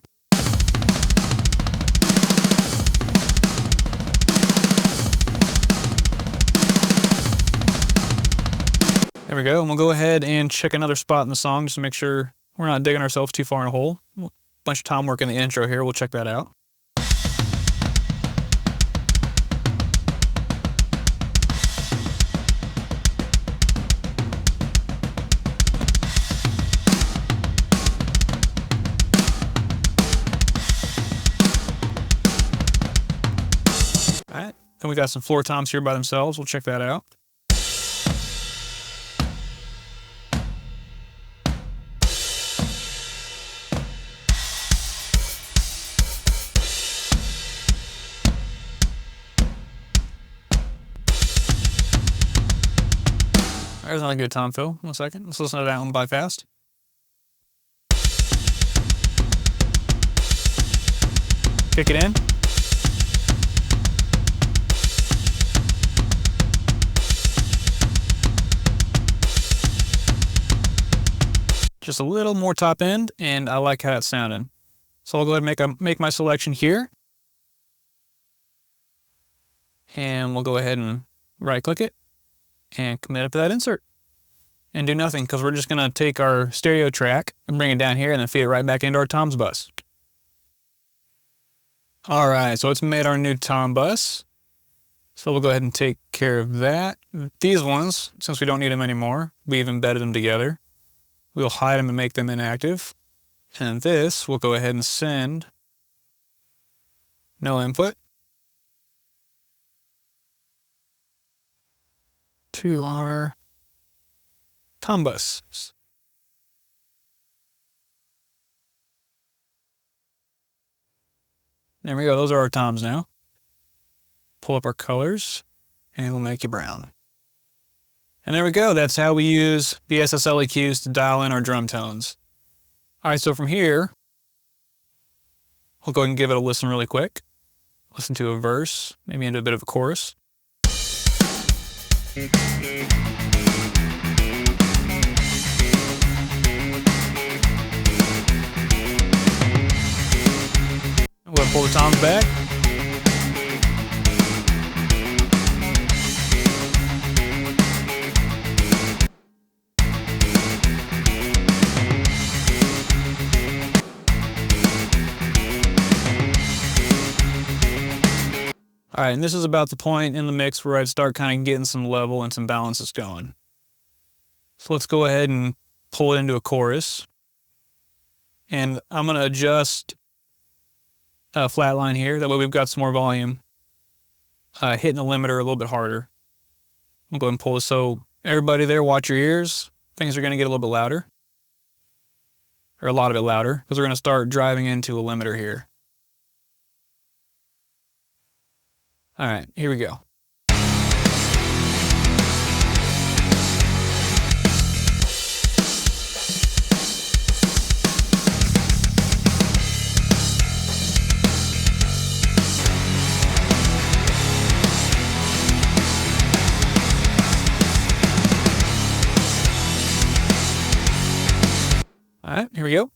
There we go. And we'll go ahead and check another spot in the song just to make sure we're not digging ourselves too far in a hole. A bunch of tom work in the intro here. We'll check that out. Alright, then we got some floor toms here by themselves. We'll check that out. There's another good tom fill. 1 second. Let's listen to that one by fast. Kick it in. Just a little more top end, and I like how it's sounding. So I'll go ahead and make my selection here. And we'll go ahead and right click it and commit it to that insert. And do nothing, because we're just gonna take our stereo track and bring it down here and then feed it right back into our toms bus. All right, so it's made our new tom bus. So we'll go ahead and take care of that. These ones, since we don't need them anymore, we've embedded them together. We'll hide them and make them inactive. And this, we'll go ahead and send no input to our tom bus. There we go, those are our toms now. Pull up our colors, and we'll make it brown. And there we go, that's how we use the SSL EQs to dial in our drum tones. All right, so from here, we'll go ahead and give it a listen really quick. Listen to a verse, maybe into a bit of a chorus. We'll pull the toms back. All right, and this is about the point in the mix where I'd start kind of getting some level and some balances going. So let's go ahead and pull it into a chorus. And I'm gonna adjust a flat line here. That way we've got some more volume. Hitting the limiter a little bit harder. I'll go ahead and pull this. So everybody there, watch your ears. Things are gonna get a little bit louder. Or a lot of it louder, because we're gonna start driving into a limiter here. All right, here we go. All right, here we go.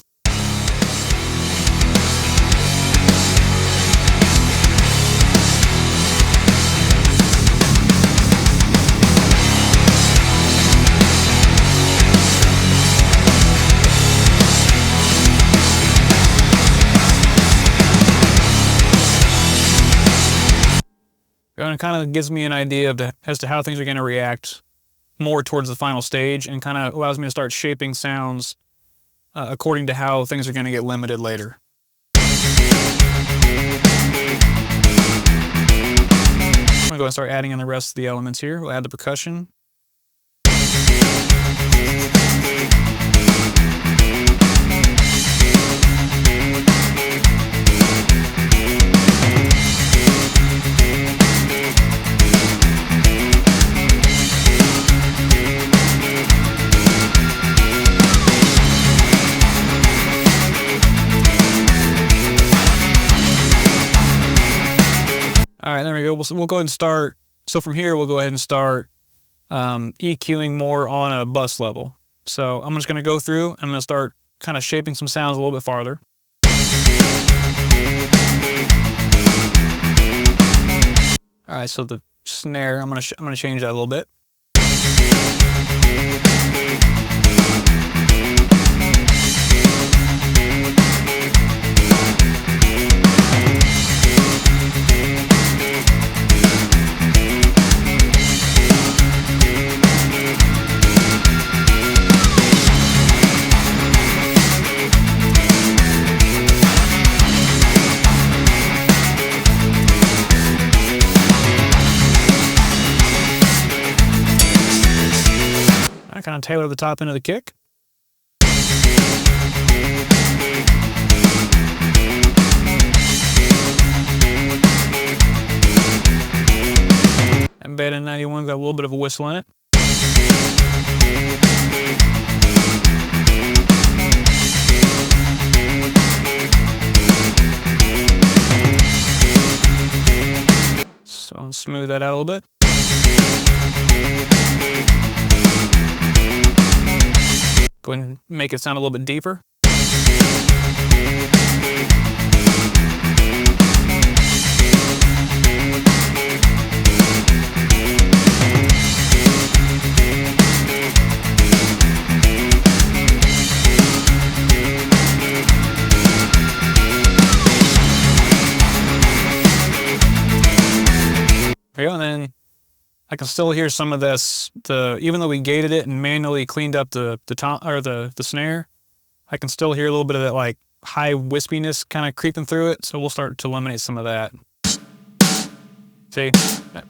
And it kind of gives me an idea of as to how things are going to react more towards the final stage, and kind of allows me to start shaping sounds according to how things are going to get limited later. I'm going to go and start adding in the rest of the elements here. We'll add the percussion. All right, there we go. We'll go ahead and start. So from here, we'll go ahead and start EQing more on a bus level. So I'm just going to go through. I'm going to start kind of shaping some sounds a little bit farther. All right, so the snare, I'm going to change that a little bit. I kind of tailor the top end of the kick. And Beta 91 got a little bit of a whistle in it. So I'll smooth that out a little bit. Go ahead and make it sound a little bit deeper. There you go, and then I can still hear some of this. Even though we gated it and manually cleaned up the tom or the snare, I can still hear a little bit of that like high wispiness kind of creeping through it. So we'll start to eliminate some of that. See, we'll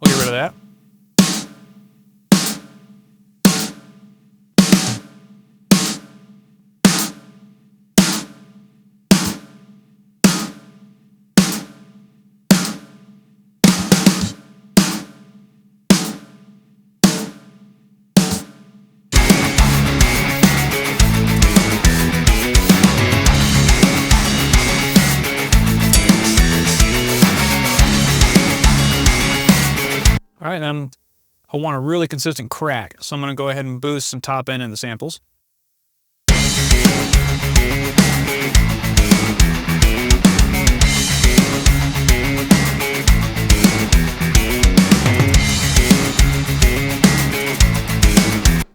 get rid of that. All right, then I want a really consistent crack, so I'm going to go ahead and boost some top end in the samples.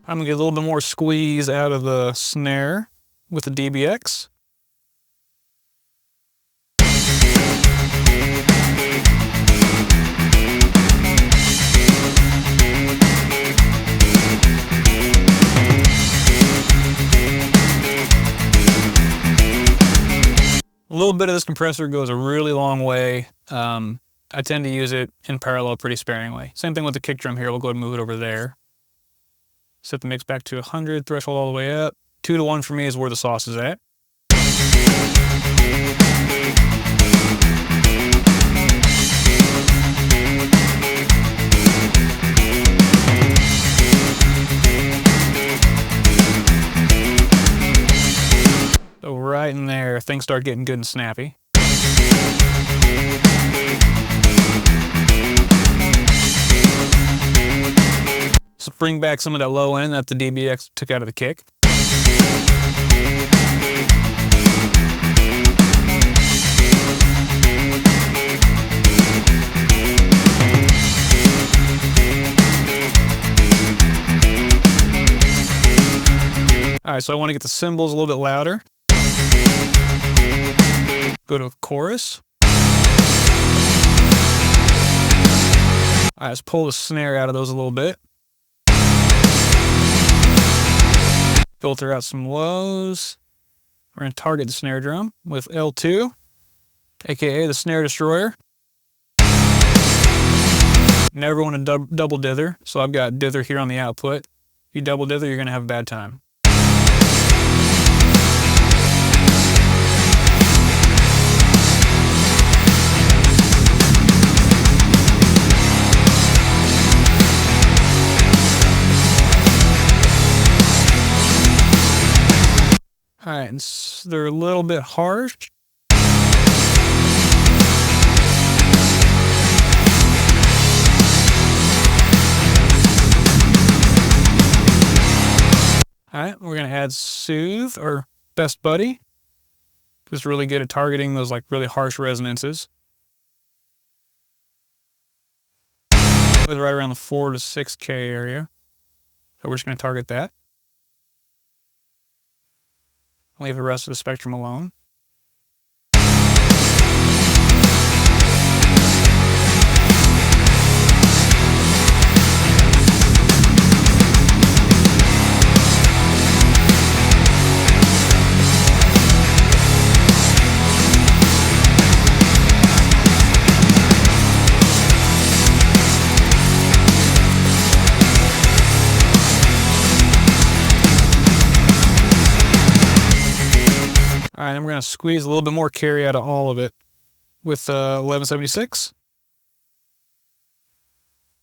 I'm going to get a little bit more squeeze out of the snare with the DBX. A little bit of this compressor goes a really long way. I tend to use it in parallel pretty sparingly. Same thing with the kick drum here. We'll go ahead and move it over there. Set the mix back to 100, threshold all the way up. 2 to 1 for me is where the sauce is at. things start getting good and snappy. So bring back some of that low end that the DBX took out of the kick. Alright, so I want to get the cymbals a little bit louder. Go to chorus. Alright, let's pull the snare out of those a little bit. Filter out some lows. We're going to target the snare drum with L2, aka the snare destroyer. Never want to double dither, so I've got dither here on the output. If you double dither, you're going to have a bad time. Alright, and they're a little bit harsh. Alright, we're going to add Soothe, or Best Buddy. It's really good at targeting those like really harsh resonances. With right around the 4 to 6K area. So we're just going to target that. Leave the rest of the spectrum alone. Alright, then we're going to squeeze a little bit more carry out of all of it with 1176.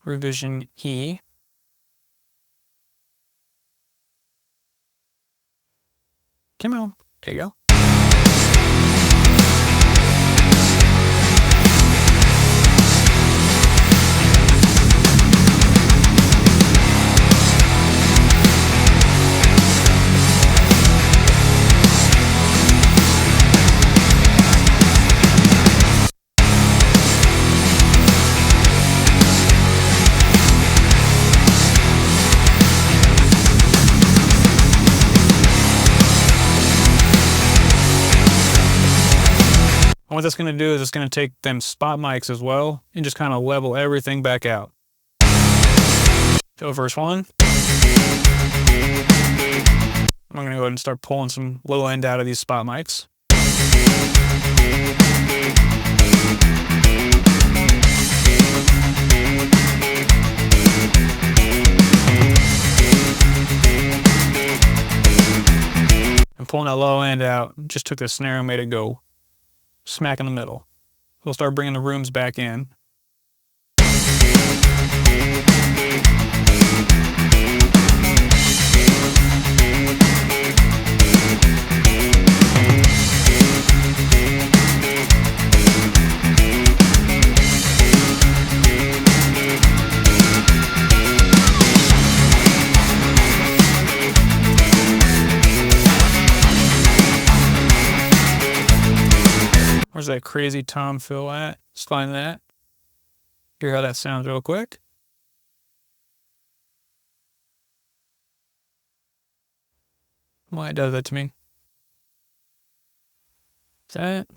Revision E. Come on. There you go. And what that's going to do is it's going to take them spot mics as well and just kind of level everything back out. So verse 1. I'm going to go ahead and start pulling some low end out of these spot mics. And pulling that low end out, just took the snare and made it go smack in the middle. We'll start bringing the rooms back in. Where's that crazy tom fill at? Let's find that. Hear how that sounds real quick. Why it does that to me? Is that it?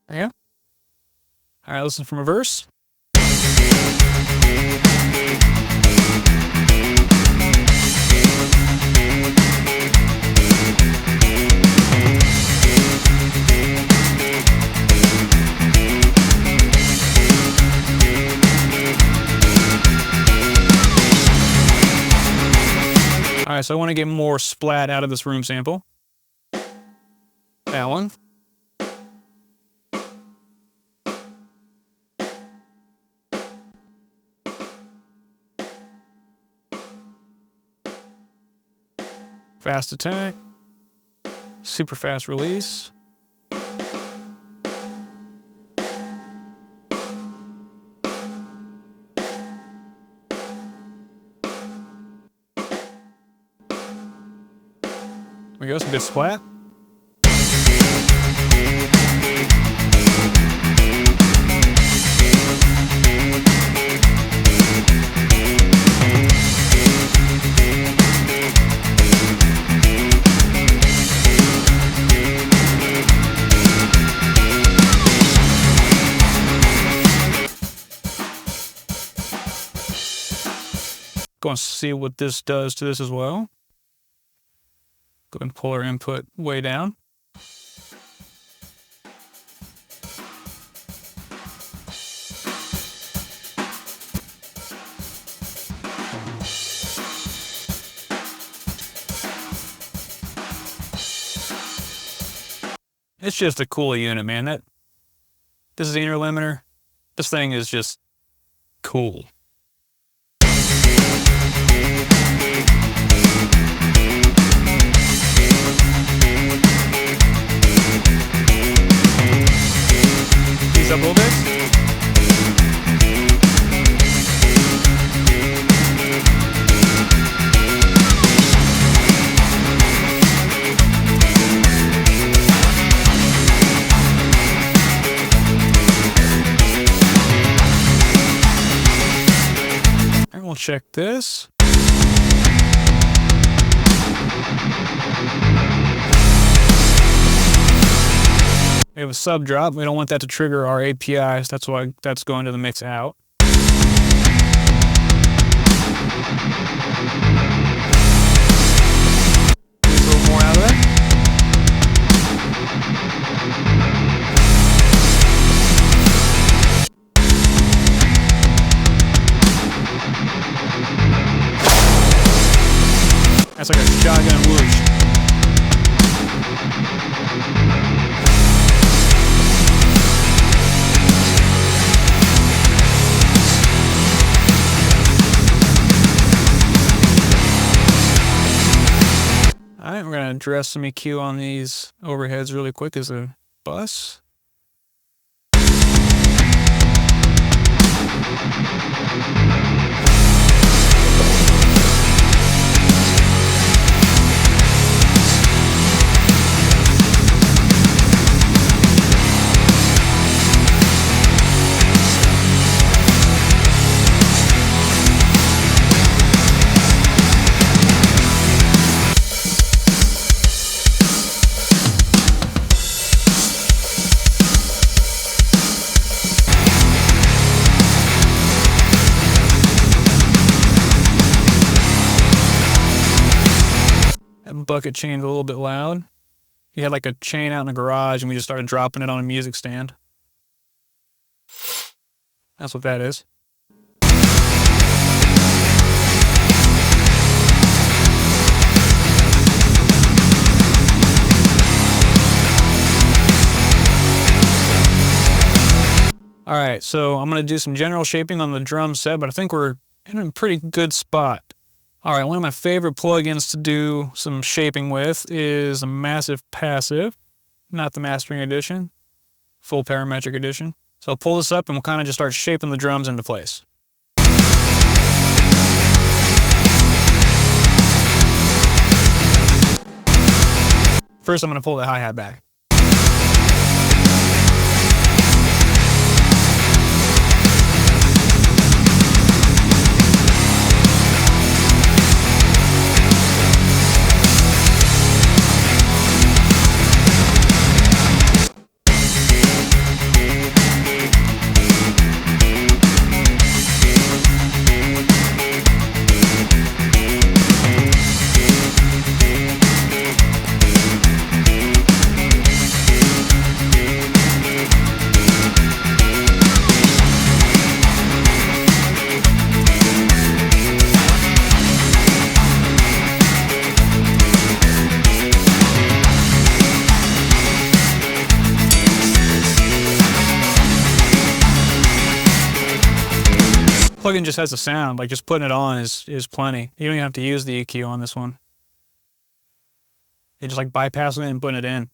Yeah. All right, listen from reverse. Alright, so I want to get more splat out of this room sample. That one. Fast attack. Super fast release. There we go, some good splat. Going to see what this does to this as well. Go ahead and pull our input way down. It's just a cool unit, man. This is the inner limiter. This thing is just cool. Ease up a little bit. And we'll check this. We have a sub drop. We don't want that to trigger our APIs. That's why that's going to the mix out. Get a little more out of it. That's like a shotgun whoosh. Alright, we're going to address some EQ on these overheads really quick as a bus. Bucket chain's a little bit loud. He had like a chain out in the garage and we just started dropping it on a music stand. That's what that is. Alright, so I'm going to do some general shaping on the drum set, but I think we're in a pretty good spot. Alright, one of my favorite plugins to do some shaping with is a Massive Passive. Not the Mastering Edition, full Parametric Edition. So I'll pull this up and we'll kind of just start shaping the drums into place. First I'm going to pull the hi-hat back. plugin just has a sound, like just putting it on is plenty. You don't even have to use the EQ on this one. It just like bypassing it and putting it in.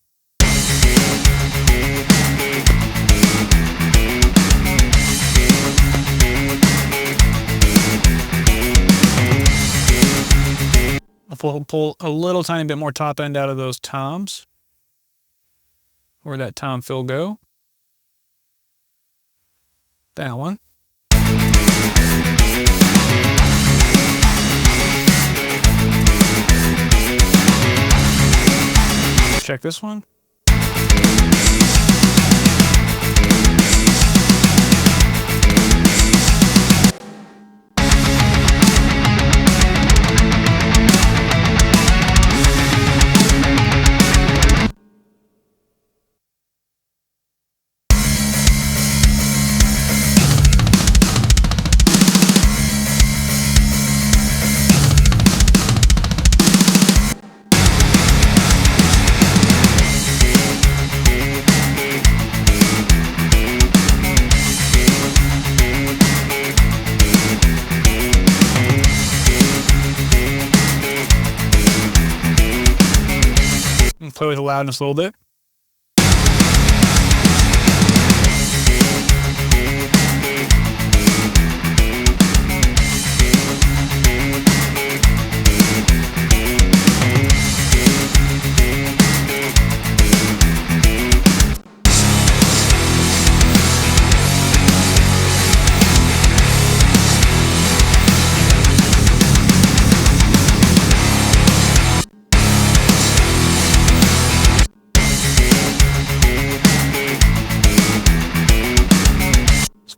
I'll pull a little tiny bit more top end out of those toms. Where'd that tom fill go? That one. Let's check this one. Play with the loudness a little bit.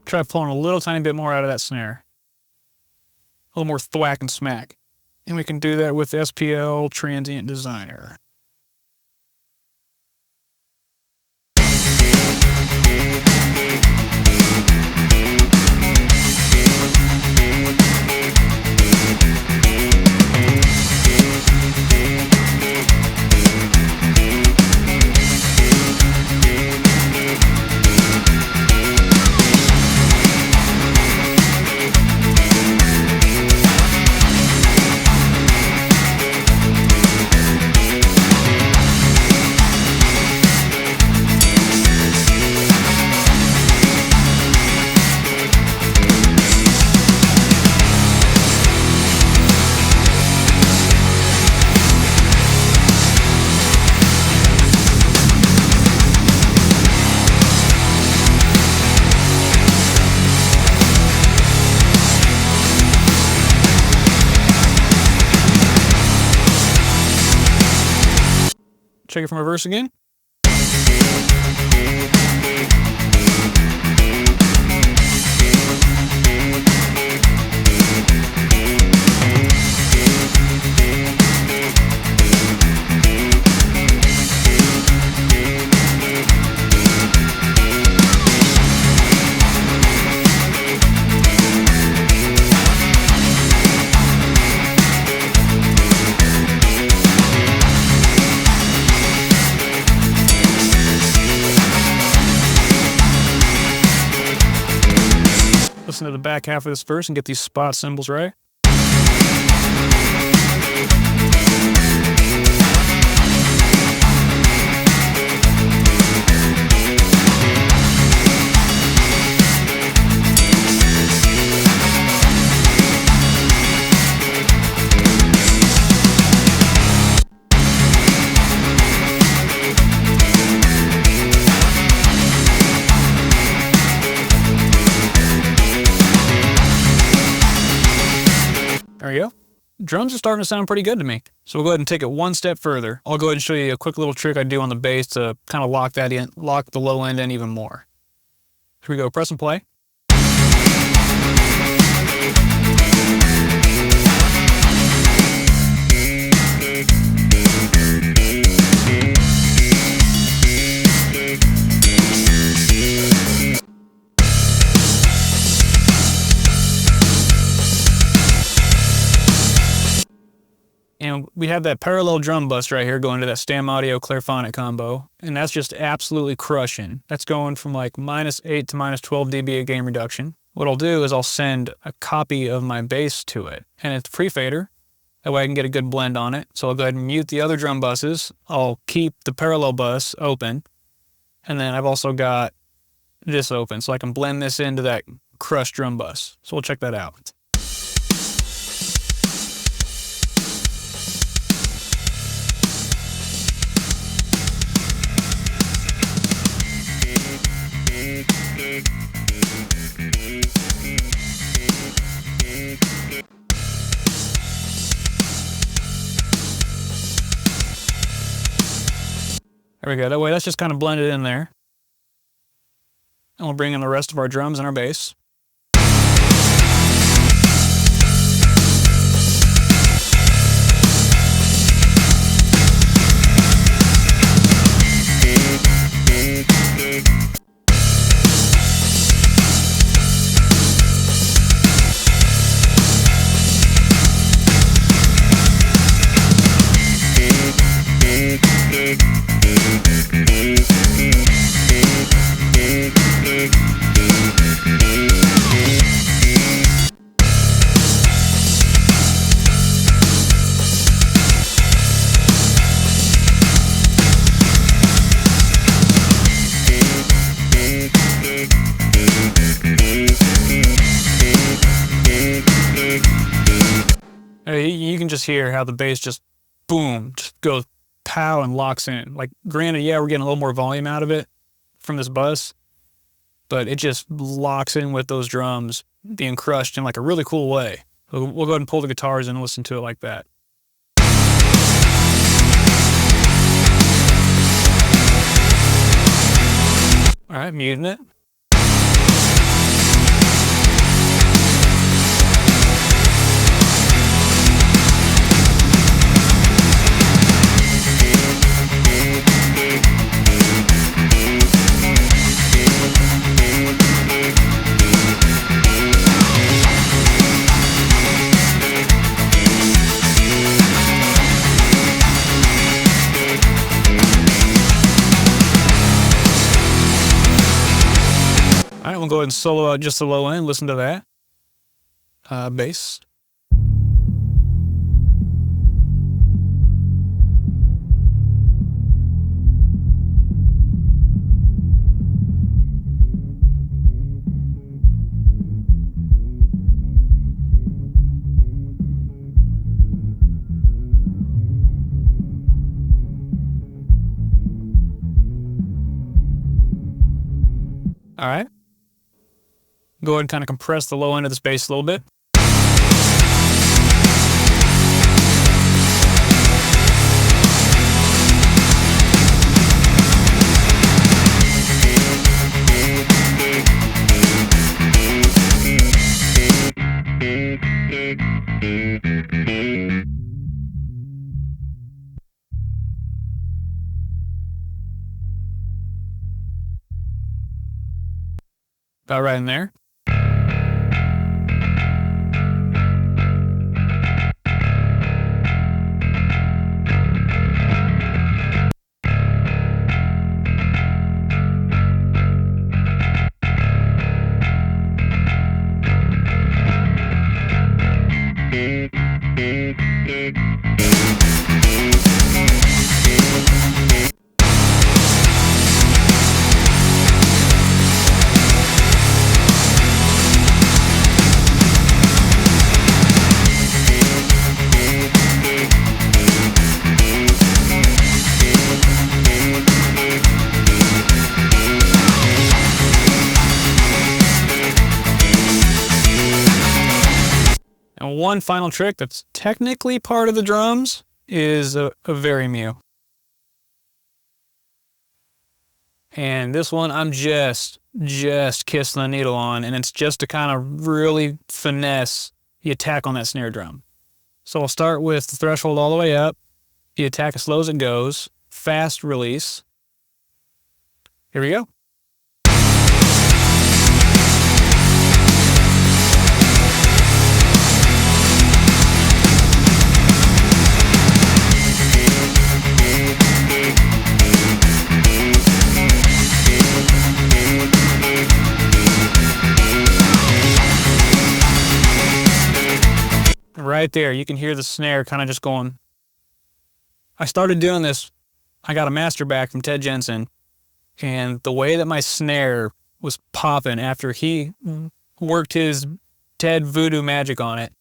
Try pulling a little tiny bit more out of that snare. A little more thwack and smack. And we can do that with SPL Transient Designer. Check it from reverse again. Listen to the back half of this verse and get these spot cymbals right. There we go. Drums are starting to sound pretty good to me. So we'll go ahead and take it one step further. I'll go ahead and show you a quick little trick I do on the bass to kind of lock that in, lock the low end in even more. Here we go, press and play. And we have that parallel drum bus right here going to that Stam Audio Clairphonic combo. And that's just absolutely crushing. That's going from like -8 to -12 dB of gain reduction. what I'll do is I'll send a copy of my bass to it, and it's pre-fader. That way I can get a good blend on it. So I'll go ahead and mute the other drum buses. I'll keep the parallel bus open, and then I've also got this open, so I can blend this into that crushed drum bus. So we'll check that out. There we go. That way that's just kind of blended in there. And we'll bring in the rest of our drums and our bass. You can just hear how the bass just boom, just goes pow and locks in. Like, granted, yeah, we're getting a little more volume out of it from this bus, but it just locks in with those drums being crushed in like a really cool way. So we'll go ahead and pull the guitars in and listen to it like that. All right, muting it. All right, we'll go ahead and solo out just the low end. Listen to that. Bass. All right. Go ahead and kind of compress the low end of this bass a little bit. About right in there. And one final trick that's technically part of the drums is a very mute. And this one I'm just kissing the needle on, and it's just to kind of really finesse the attack on that snare drum. So I'll start with the threshold all the way up, the attack as slow as it goes, fast release. Here we go. right there, you can hear the snare kind of just going. I started doing this, I got a master back from Ted Jensen, and the way that my snare was popping after he worked his Ted voodoo magic on it,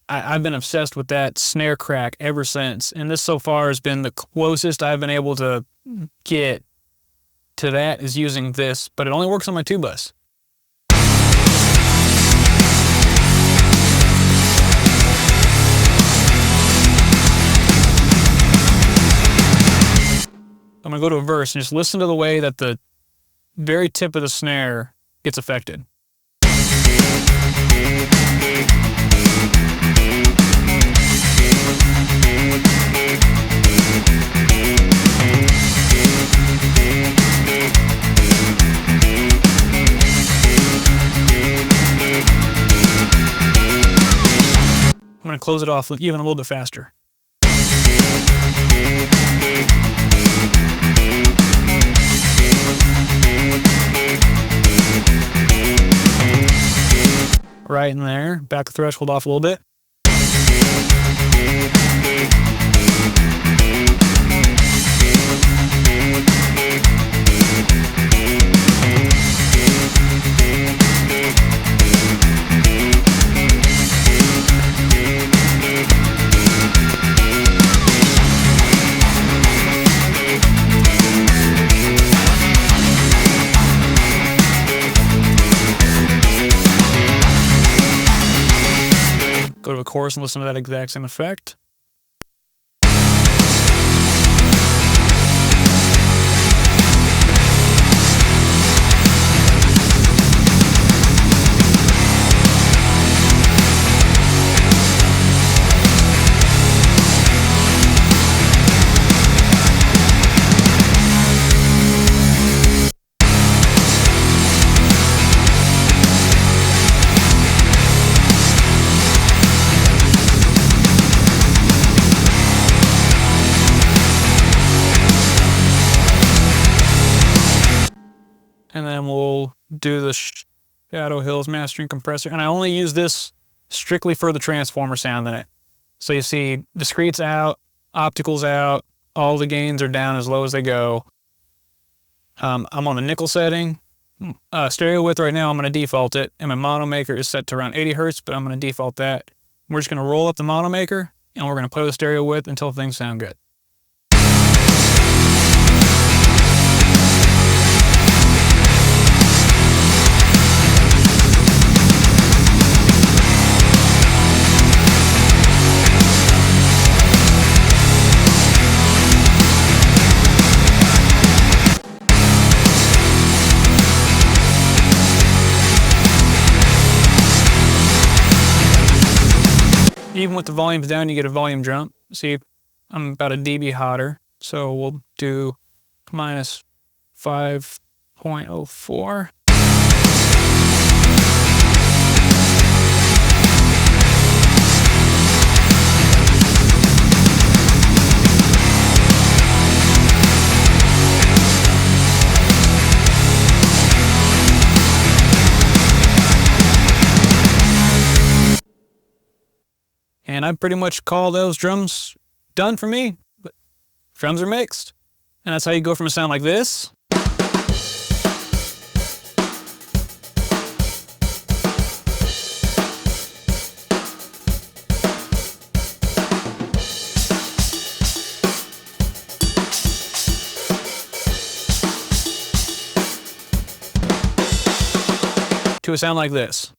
I've been obsessed with that snare crack ever since. And this so far has been the closest I've been able to get to that is using this, but it only works on my 2-bus. I'm going to go to a verse and just listen to the way that the very tip of the snare gets affected. I'm going to close it off even a little bit faster. Right in there, back the threshold off a little bit. Go to a chorus and listen to that exact same effect. And then we'll do the Shadow Hills mastering compressor. And I only use this strictly for the transformer sound in it. So you see discrete's out, optical's out, all the gains are down as low as they go. I'm on the nickel setting. Stereo width right now, I'm going to default it. And my mono maker is set to around 80 hertz, but I'm going to default that. We're just going to roll up the mono maker, and we're going to play the stereo width until things sound good. Even with the volumes down, you get a volume jump. See, I'm about a dB hotter, so we'll do minus 5.04. And I pretty much call those drums done for me, but drums are mixed. And that's how you go from a sound like this to a sound like this.